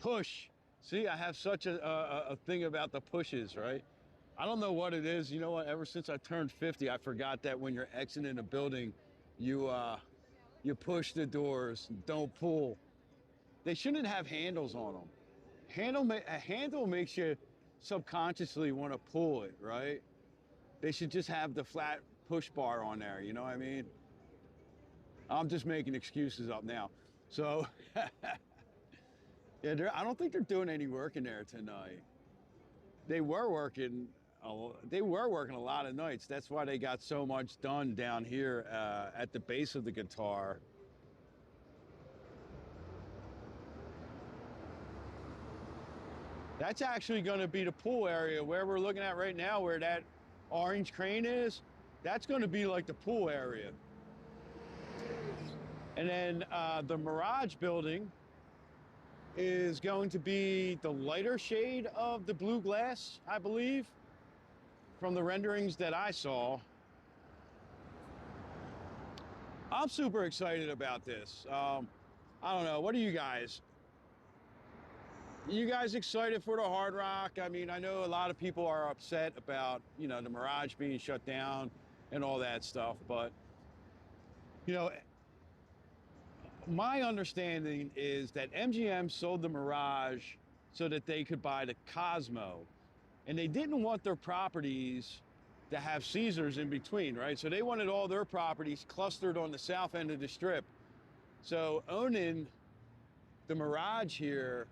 Push. See, I have such a thing about the pushes, right? I don't know what it is. You know what? Ever since I turned 50, I forgot that when you're exiting a building, you push the doors, don't pull. They shouldn't have handles on them. A handle makes you subconsciously want to pull it, right? They should just have the flat push bar on there, you know what I mean? I'm just making excuses up now. So, yeah, I don't think they're doing any work in there tonight. They were working a lot of nights. That's why they got so much done down here at the base of the guitar. That's actually going to be the pool area where we're looking at right now, where that orange crane is. That's going to be like the pool area. And then the Mirage building is going to be the lighter shade of the blue glass, I believe, from the renderings that I saw. I'm super excited about this. I don't know. What are you guys? You guys excited for the Hard Rock? I mean, I know a lot of people are upset about, you know, the Mirage being shut down and all that stuff, but, you know, my understanding is that MGM sold the Mirage so that they could buy the Cosmo, and they didn't want their properties to have Caesars in between, right? So they wanted all their properties clustered on the south end of the Strip. So owning the Mirage here,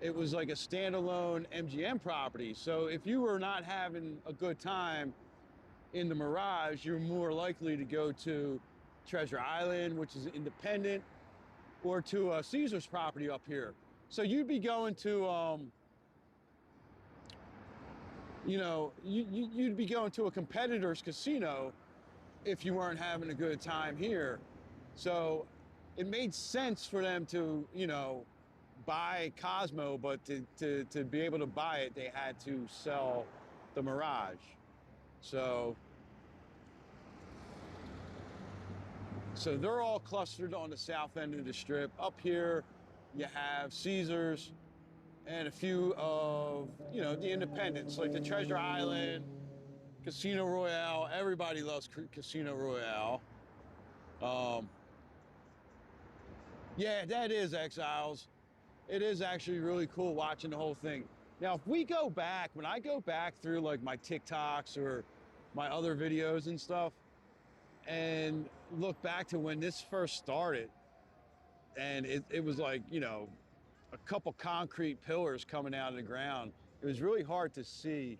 it was like a standalone MGM property. So if you were not having a good time in the Mirage, you're more likely to go to Treasure Island, which is independent, or to a Caesars property up here. So you'd be going to, you know, you'd be going to a competitor's casino if you weren't having a good time here. So it made sense for them to, you know, buy Cosmo, but to be able to buy it, they had to sell the Mirage. So they're all clustered on the south end of the Strip. Up here, you have Caesars and a few of, you know, the independents, like the Treasure Island, Casino Royale. Everybody loves Casino Royale. Yeah, that is Exiles. It is actually really cool watching the whole thing. Now, if we go back, when I go back through like my TikToks or my other videos and stuff, and look back to when this first started, and it was like, you know, a couple concrete pillars coming out of the ground. It was really hard to see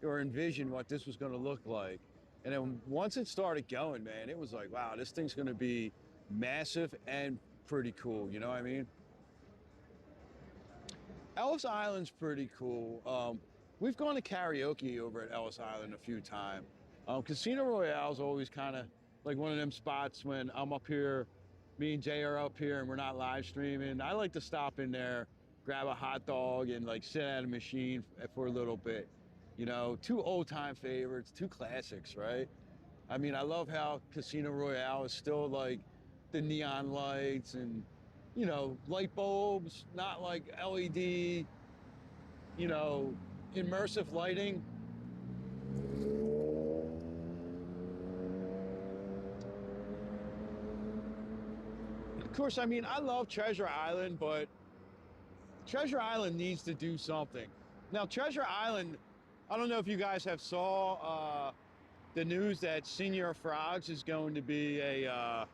or envision what this was going to look like. And then once it started going, man, it was like, wow, this thing's going to be massive and pretty cool. You know what I mean? Ellis Island's pretty cool. We've gone to karaoke over at Ellis Island a few times. Casino Royale's always kind of like one of them spots when I'm up here, me and Jay are up here and we're not live streaming. I like to stop in there, grab a hot dog and like sit at a machine for a little bit. You know, two old time favorites, two classics, right? I mean, I love how Casino Royale is still like the neon lights and, you know, light bulbs, not like LED, you know, immersive lighting. Of course, I mean, I love Treasure Island, but Treasure Island needs to do something. Now, Treasure Island, I don't know if you guys have saw the news that Senior Frogs is going to be a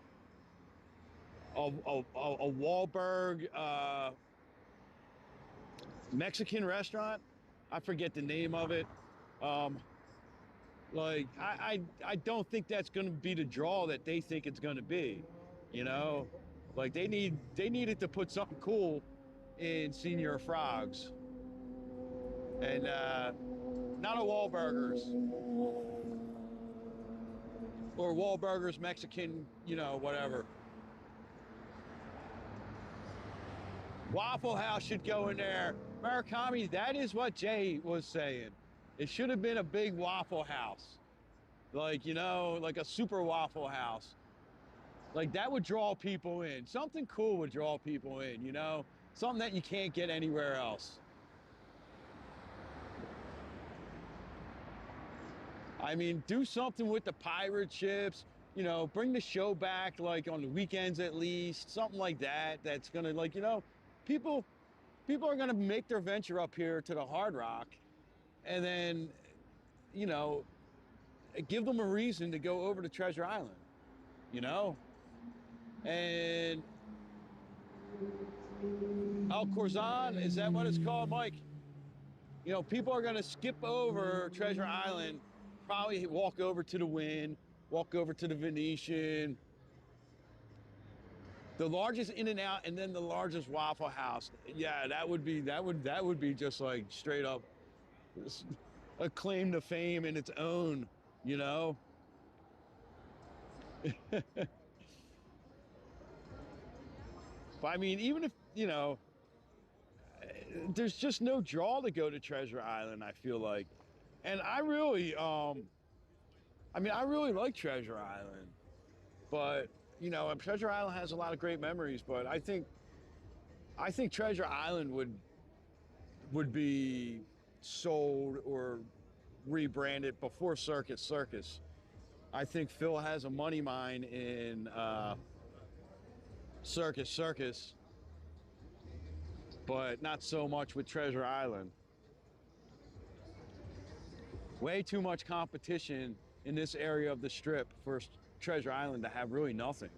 Wahlberg Mexican restaurant. I forget the name of it. Like I don't think that's going to be the draw that they think it's going to be. You know, like they needed to put something cool in Senior Frogs, and not a Wahlburgers or Wahlburgers Mexican, you know, whatever. Waffle House should go in there. Murakami, that is what Jay was saying. It should have been a big Waffle House. Like, you know, like a super Waffle House. Like that would draw people in. Something cool would draw people in, you know? Something that you can't get anywhere else. I mean, do something with the pirate ships, you know, bring the show back like on the weekends at least, something like that. That's gonna like, you know, people are gonna make their venture up here to the Hard Rock and then, you know, give them a reason to go over to Treasure Island, you know? And Al Corzon, is that what it's called, Mike? You know, people are gonna skip over Treasure Island, probably walk over to the Wynn, walk over to the Venetian, the largest In-N-Out, and then the largest Waffle House. Yeah, that would be just like straight up a claim to fame in its own, you know. But I mean, even if, you know, there's just no draw to go to Treasure Island, I feel like. And I really, I mean, I really like Treasure Island, but, you know, Treasure Island has a lot of great memories, but I think Treasure Island would be sold or rebranded before Circus Circus. I think Phil has a money mine in Circus Circus, but not so much with Treasure Island. Way too much competition in this area of the Strip for Treasure Island to have really nothing.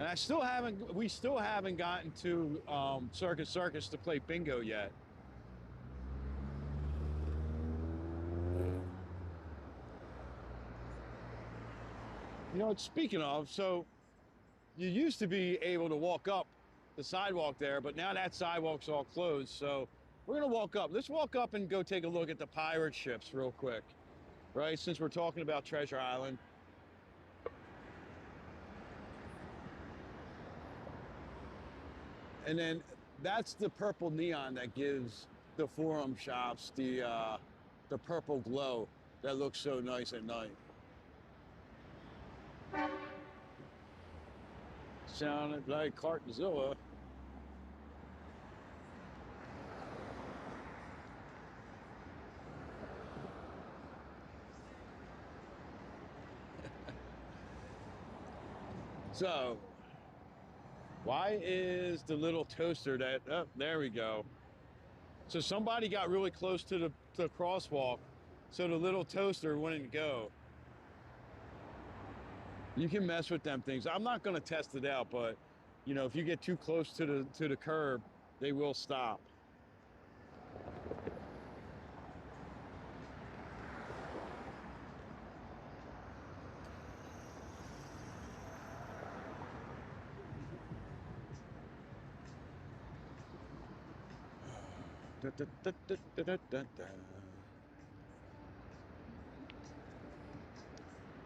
And we still haven't gotten to Circus Circus to play bingo yet. You know, speaking of, so you used to be able to walk up the sidewalk there, but now that sidewalk's all closed. So we're gonna walk up. Let's walk up and go take a look at the pirate ships real quick, right? Since we're talking about Treasure Island. And then that's the purple neon that gives the Forum shops the purple glow that looks so nice at night. Sounded like Clarkzilla. So, why is the little toaster that, oh, there we go. So somebody got really close to the crosswalk, so the little toaster wouldn't go. You can mess with them things. I'm not gonna test it out, but you know, if you get too close to the curb, they will stop. Da, da, da, da, da, da, da.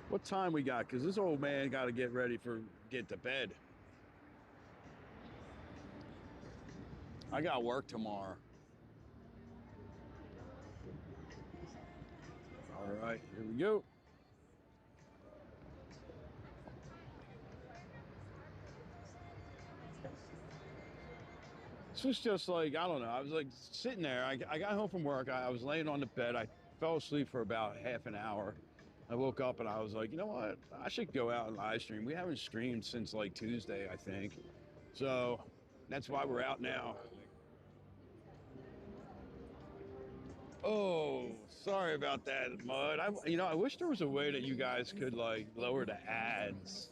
What time we got? Because this old man got to get ready for get to bed. I got work tomorrow. All right, here we go. This was just like, I don't know. I was like sitting there. I got home from work. I was laying on the bed. I fell asleep for about half an hour. I woke up and I was like, you know what? I should go out and live stream. We haven't streamed since like Tuesday, I think. So that's why we're out now. Oh, sorry about that, Mud. I wish there was a way that you guys could like lower the ads.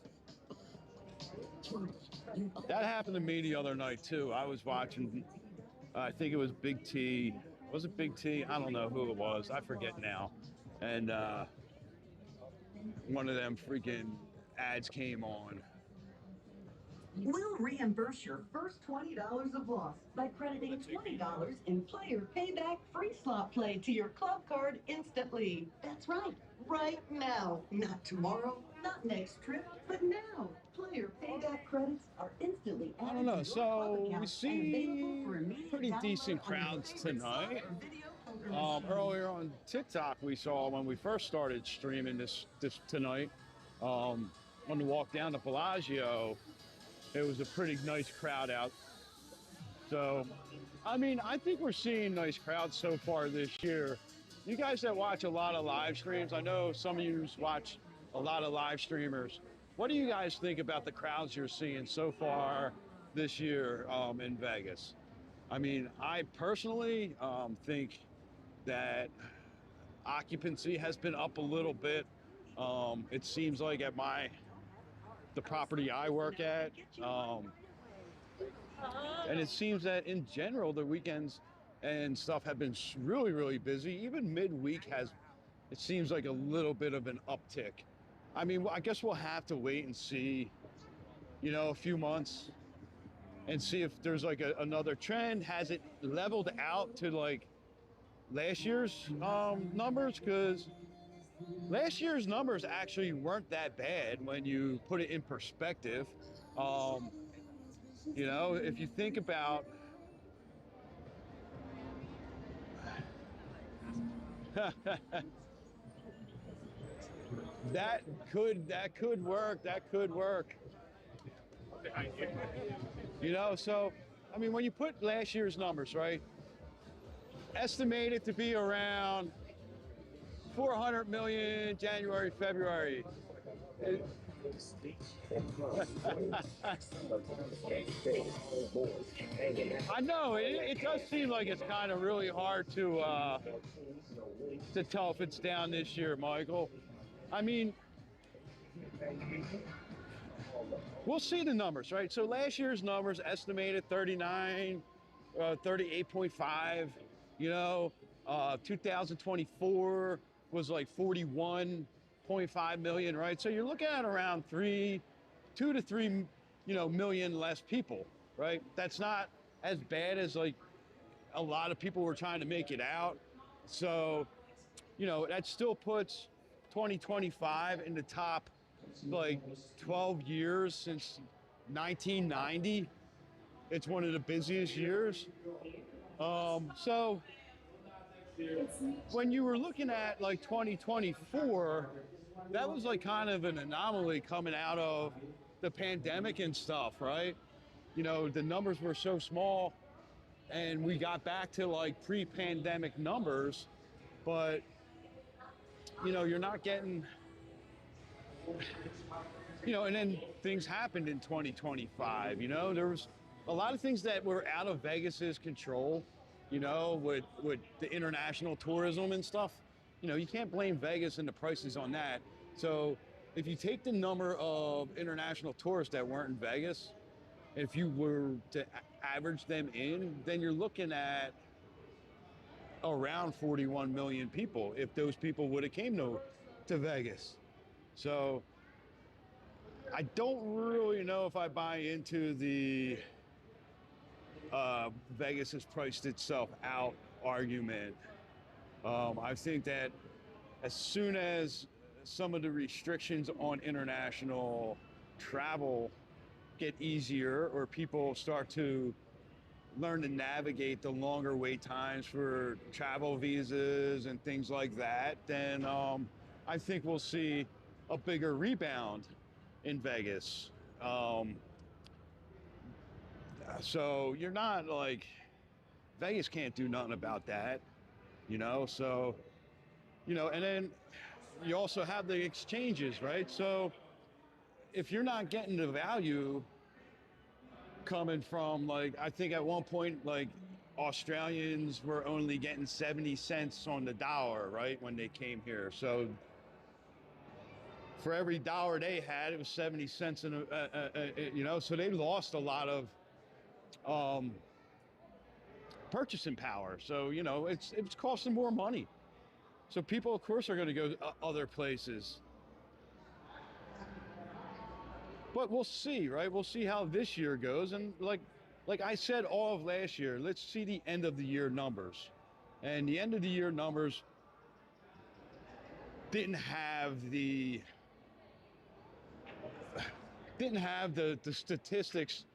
That happened to me the other night too. I was watching, I think it was Big T. Was it Big T? I don't know who it was. I forget now. And one of them freaking ads came on. We'll reimburse your first $20 of loss by crediting $20 in player payback free slot play to your club card instantly. That's right, right now. Not tomorrow, not next trip, but now. Player payback credits are instantly added I don't know. to your club So we account see and available for immediate pretty download decent on your crowds favorite slot tonight. or video poker machine. Earlier on TikTok, we saw when we first started streaming this tonight, on the walk down to Bellagio, it was a pretty nice crowd out. So, I mean, I think we're seeing nice crowds so far this year. You guys that watch a lot of live streams, I know some of you watch a lot of live streamers. What do you guys think about the crowds you're seeing so far this year in Vegas? I mean, I personally think that occupancy has been up a little bit. It seems like at the property I work at, and it seems that in general, the weekends and stuff have been really, really busy. Even midweek it seems like a little bit of an uptick. I mean, I guess we'll have to wait and see, a few months and see if there's like another trend. Has it leveled out to like last year's numbers? Because last year's numbers actually weren't that bad when you put it in perspective. If you think about that could work. That could work. So I mean, when you put last year's numbers, right? Estimated to be around 400 million January, February. I know it does seem like it's kind of really hard to tell if it's down this year, Michael. I mean, we'll see the numbers, right? So last year's numbers estimated 38.5. 2024 was like 41.5 million, right? So you're looking at around 2 to 3, million less people, right? That's not as bad as like a lot of people were trying to make it out. So, that still puts 2025 in the top like 12 years since 1990. It's one of the busiest years. So when you were looking at like 2024, that was like kind of an anomaly coming out of the pandemic and stuff, right? The numbers were so small and we got back to like pre-pandemic numbers, but you're not getting, and then things happened in 2025. There was a lot of things that were out of Vegas's control. With the international tourism and stuff. You can't blame Vegas and the prices on that. So if you take the number of international tourists that weren't in Vegas, if you were to average them in, then you're looking at around 41 million people if those people would have came to Vegas. So I don't really know if I buy into the Vegas has priced itself out argument. I think that as soon as some of the restrictions on international travel get easier, or people start to learn to navigate the longer wait times for travel visas and things like that, then I think we'll see a bigger rebound in Vegas. So you're not like, Vegas can't do nothing about that, so, and then you also have the exchanges, right? So if you're not getting the value coming from, like, I think at one point, like, Australians were only getting 70 cents on the dollar, right, when they came here. So for every dollar they had, it was 70 cents in so they lost a lot of purchasing power. So, it's costing more money. So people, of course, are going to go other places. But we'll see, right? We'll see how this year goes. And like I said all of last year, let's see the end of the year numbers. And the end of the year numbers didn't have the statistics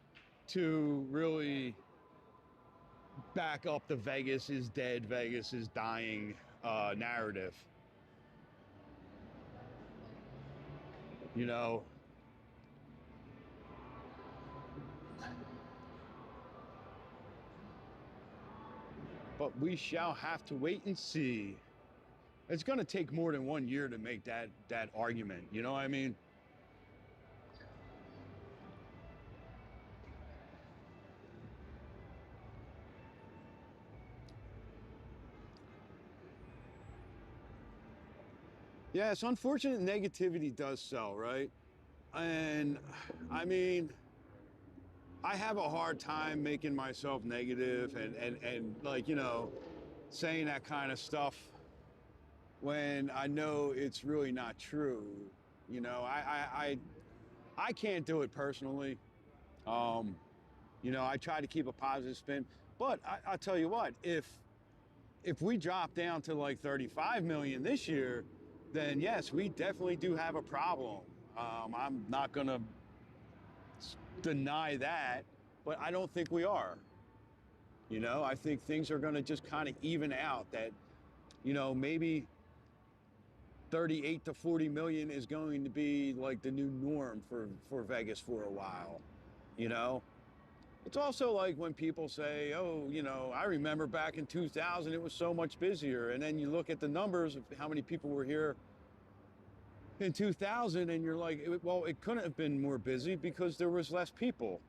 to really back up the Vegas is dead, Vegas is dying narrative. But we shall have to wait and see. It's going to take more than 1 year to make that argument. You know what I mean? Yeah, it's unfortunate negativity does sell, right? And I mean, I have a hard time making myself negative and like, saying that kind of stuff when I know it's really not true. I can't do it personally. I try to keep a positive spin, but I'll tell you what, if we drop down to like 35 million this year, then yes, we definitely do have a problem. I'm not gonna deny that, but I don't think we are. I think things are gonna just kind of even out, that, maybe 38 to 40 million is going to be like the new norm for Vegas for a while. It's also like when people say, oh, I remember back in 2000, it was so much busier. And then you look at the numbers of how many people were here in 2000, and you're like, well, it couldn't have been more busy because there was less people,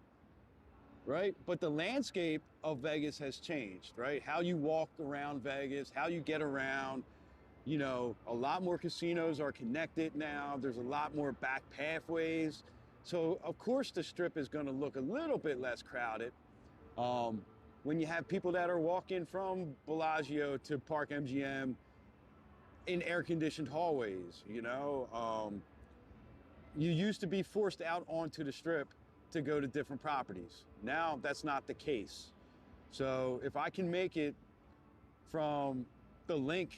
right? But the landscape of Vegas has changed, right? How you walk around Vegas, how you get around, a lot more casinos are connected now. There's a lot more back pathways. So, of course, the Strip is going to look a little bit less crowded. When you have people that are walking from Bellagio to Park MGM in air-conditioned hallways, you used to be forced out onto the Strip to go to different properties. Now, that's not the case. So, if I can make it from the Linq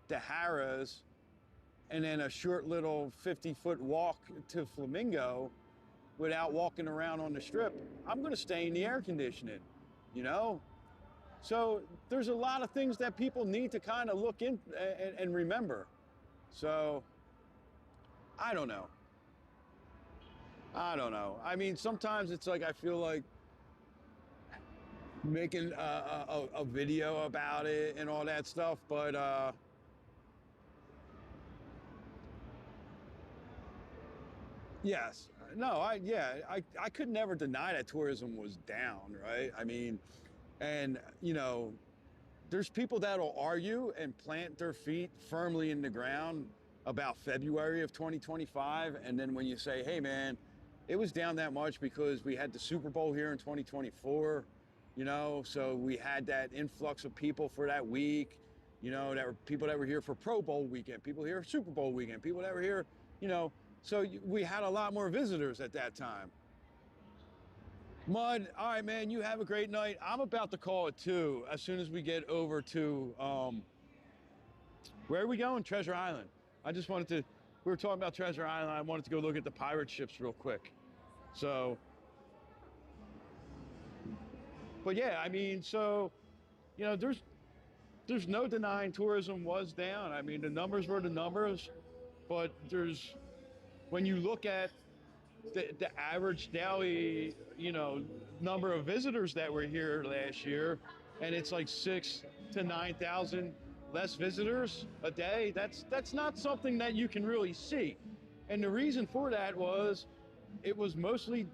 to Harrah's and then a short little 50-foot walk to Flamingo without walking around on the Strip, I'm going to stay in the air conditioning, So there's a lot of things that people need to kind of look in and remember. So I don't know. I mean, sometimes it's like I feel like making a video about it and all that stuff, but Yes. No, I could never deny that tourism was down, right? I mean, and there's people that'll argue and plant their feet firmly in the ground about February of 2025. And then when you say, hey man, it was down that much because we had the Super Bowl here in 2024, so we had that influx of people for that week, that were people that were here for Pro Bowl weekend, people here for Super Bowl weekend, people that were here, so we had a lot more visitors at that time. Mud, all right, man, you have a great night. I'm about to call it 2 as soon as we get over to, where are we going? Treasure Island. We were talking about Treasure Island. I wanted to go look at the pirate ships real quick. So, but yeah, I mean, so, there's no denying tourism was down. I mean, the numbers were the numbers, but when you look at the average daily, number of visitors that were here last year, and it's like 6,000 to 9,000 less visitors a day. That's not something that you can really see. And the reason for that was it was mostly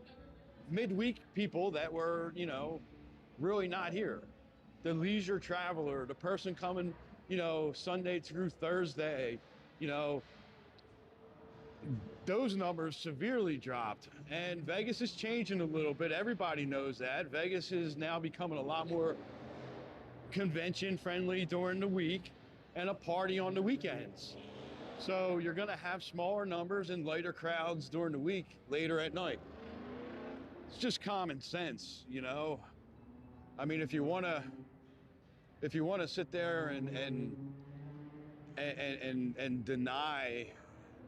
midweek people that were, really not here. The leisure traveler, the person coming, Sunday through Thursday, those numbers severely dropped. And Vegas is changing a little bit. Everybody knows that. Vegas is now becoming a lot more convention friendly during the week and a party on the weekends. So you're going to have smaller numbers and lighter crowds during the week, later at night. It's just common sense, I mean, if you want to sit there and deny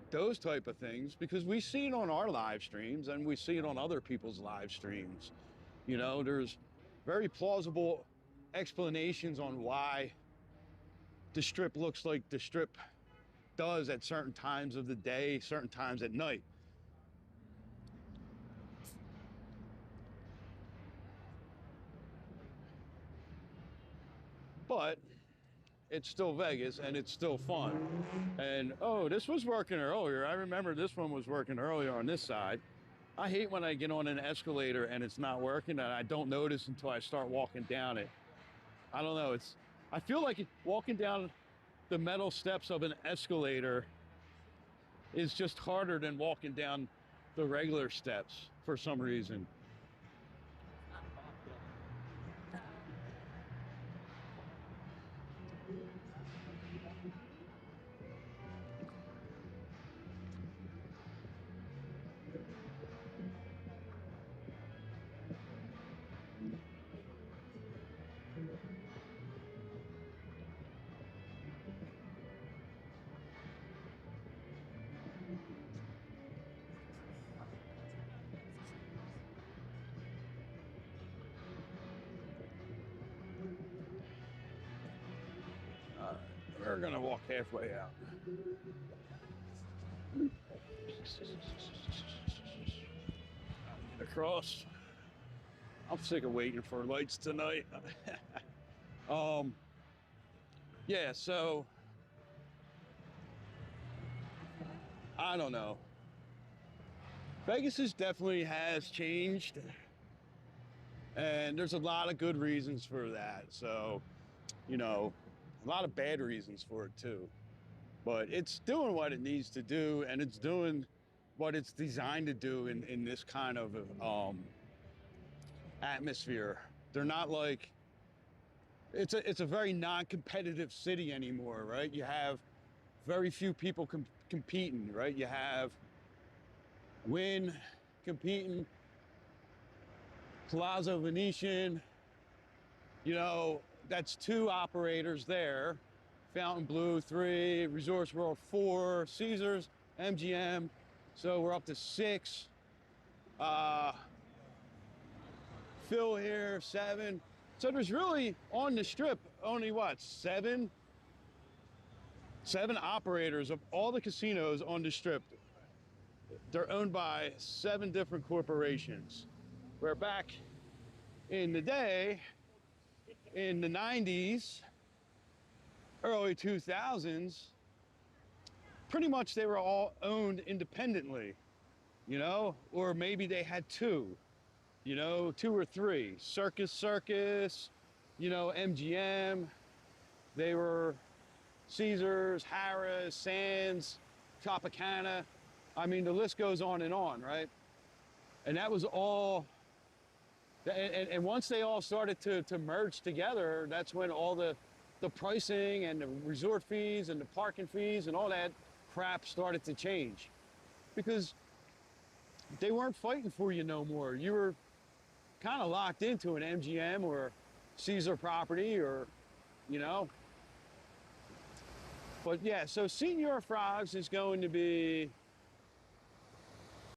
those type of things, because we see it on our live streams and we see it on other people's live streams. There's very plausible explanations on why the Strip looks like the Strip does at certain times of the day, certain times at night. But it's still Vegas and it's still fun. And oh, this was working earlier. I remember this one was working earlier on this side. I hate when I get on an escalator and it's not working and I don't notice until I start walking down it. I don't know, I feel like walking down the metal steps of an escalator is just harder than walking down the regular steps for some reason. We're gonna walk halfway out. Across. I'm sick of waiting for lights tonight. Yeah, so I don't know. Vegas definitely has changed, and there's a lot of good reasons for that. So, a lot of bad reasons for it too. But it's doing what it needs to do, and it's doing what it's designed to do in this kind of atmosphere. They're not like, it's a very non-competitive city anymore, right? You have very few people competing, right? You have Wynn competing, Palazzo Venetian, that's 2 operators there. Fontainebleau 3, Resorts World 4, Caesars, MGM. So we're up to 6. Phil here, 7. So there's really, on the Strip, only what, 7 operators of all the casinos on the Strip. They're owned by 7 different corporations. Where back in the day, in the 90s, early 2000s, pretty much they were all owned independently. you know, or maybe they had two, you know, two or three. Circus, you know, MGM. They were Caesars, Harris, Sands, Tropicana. I mean, the list goes on, right? And that was all, and once they all started to merge together, that's when all the pricing and the resort fees and the parking fees and all that crap started to change. Because they weren't fighting for you no more. You were kind of locked into an MGM or Caesar property, or, you know. But yeah, so Senior Frogs is going to be,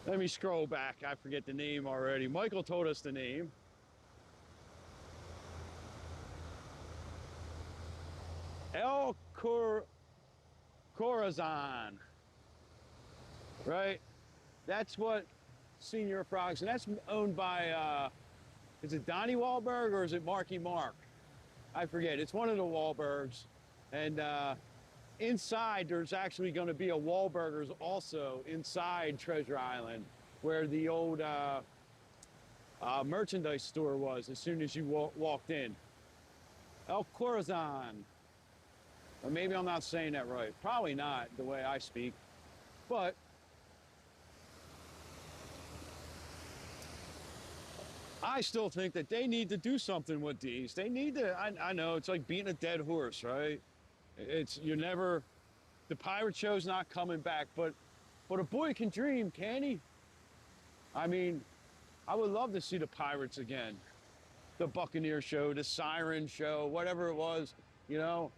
let me scroll back, I forget the name already. Michael told us the name. El Corazon, right? That's what Senior Frogs, and that's owned by, is it Donnie Wahlberg or is it Marky Mark? I forget. It's one of the Wahlbergs. And inside, there's actually going to be a Wahlburgers also inside Treasure Island, where the old merchandise store was as soon as you walked in. El Corazon. Or maybe I'm not saying that right. Probably not the way I speak. But I still think that they need to do something with these. They need to, I know, it's like beating a dead horse, right? The pirate show's not coming back, but a boy can dream, can he? I mean, I would love to see the pirates again. The Buccaneer show, the Siren show, whatever it was, you know?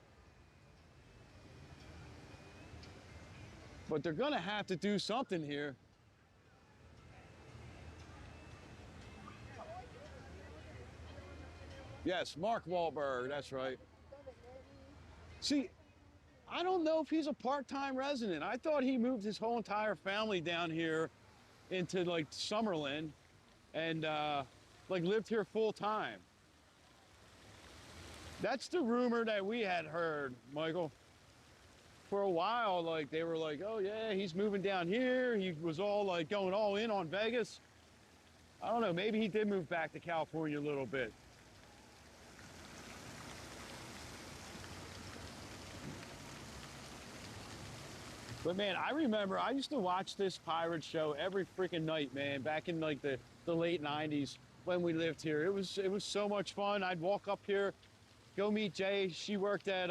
But they're gonna have to do something here. Yes, Mark Wahlberg, that's right. See, I don't know if he's a part-time resident. I thought he moved his whole entire family down here into like Summerlin and like lived here full-time. That's the rumor that we had heard, Michael. For a while, like they were like, oh yeah, he's moving down here. He was all like going all in on Vegas. I don't know, maybe he did move back to California a little bit. But man, I remember I used to watch this pirate show every freaking night, man, back in like the late 90s when we lived here. It was so much fun. I'd walk up here, go meet Jay. She worked at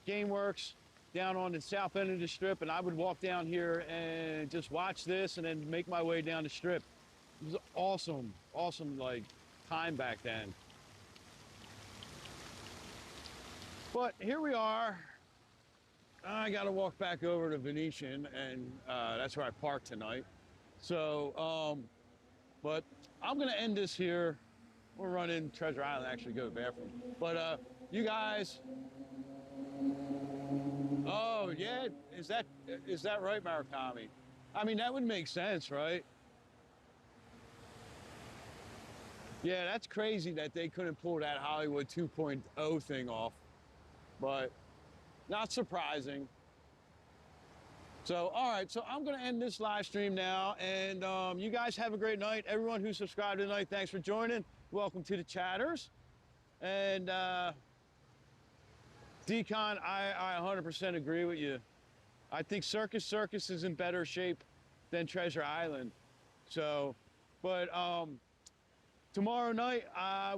GameWorks down on the south end of the Strip, and I would walk down here and just watch this and then make my way down the Strip. It was awesome like time back then. But here we are. I got to walk back over to Venetian, and that's where I parked tonight. So, but I'm going to end this here. We'll run in Treasure Island, actually go to the bathroom. But you guys, oh yeah, is that right, Murakami? I mean, that would make sense, right? Yeah, that's crazy that they couldn't pull that Hollywood 2.0 thing off, but not surprising. So, all right, so I'm gonna end this live stream now, and you guys have a great night. Everyone who subscribed tonight, thanks for joining. Welcome to the chatters. And Decon, I 100% agree with you. I think Circus is in better shape than Treasure Island. So, but tomorrow night,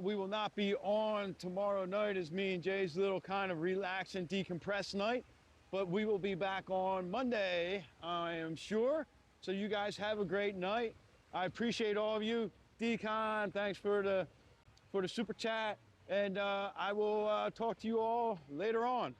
we will not be on. Tomorrow night is me and Jay's little kind of relax and decompress night. But we will be back on Monday, I am sure. So you guys have a great night. I appreciate all of you. Decon, thanks for the super chat. And I will talk to you all later on.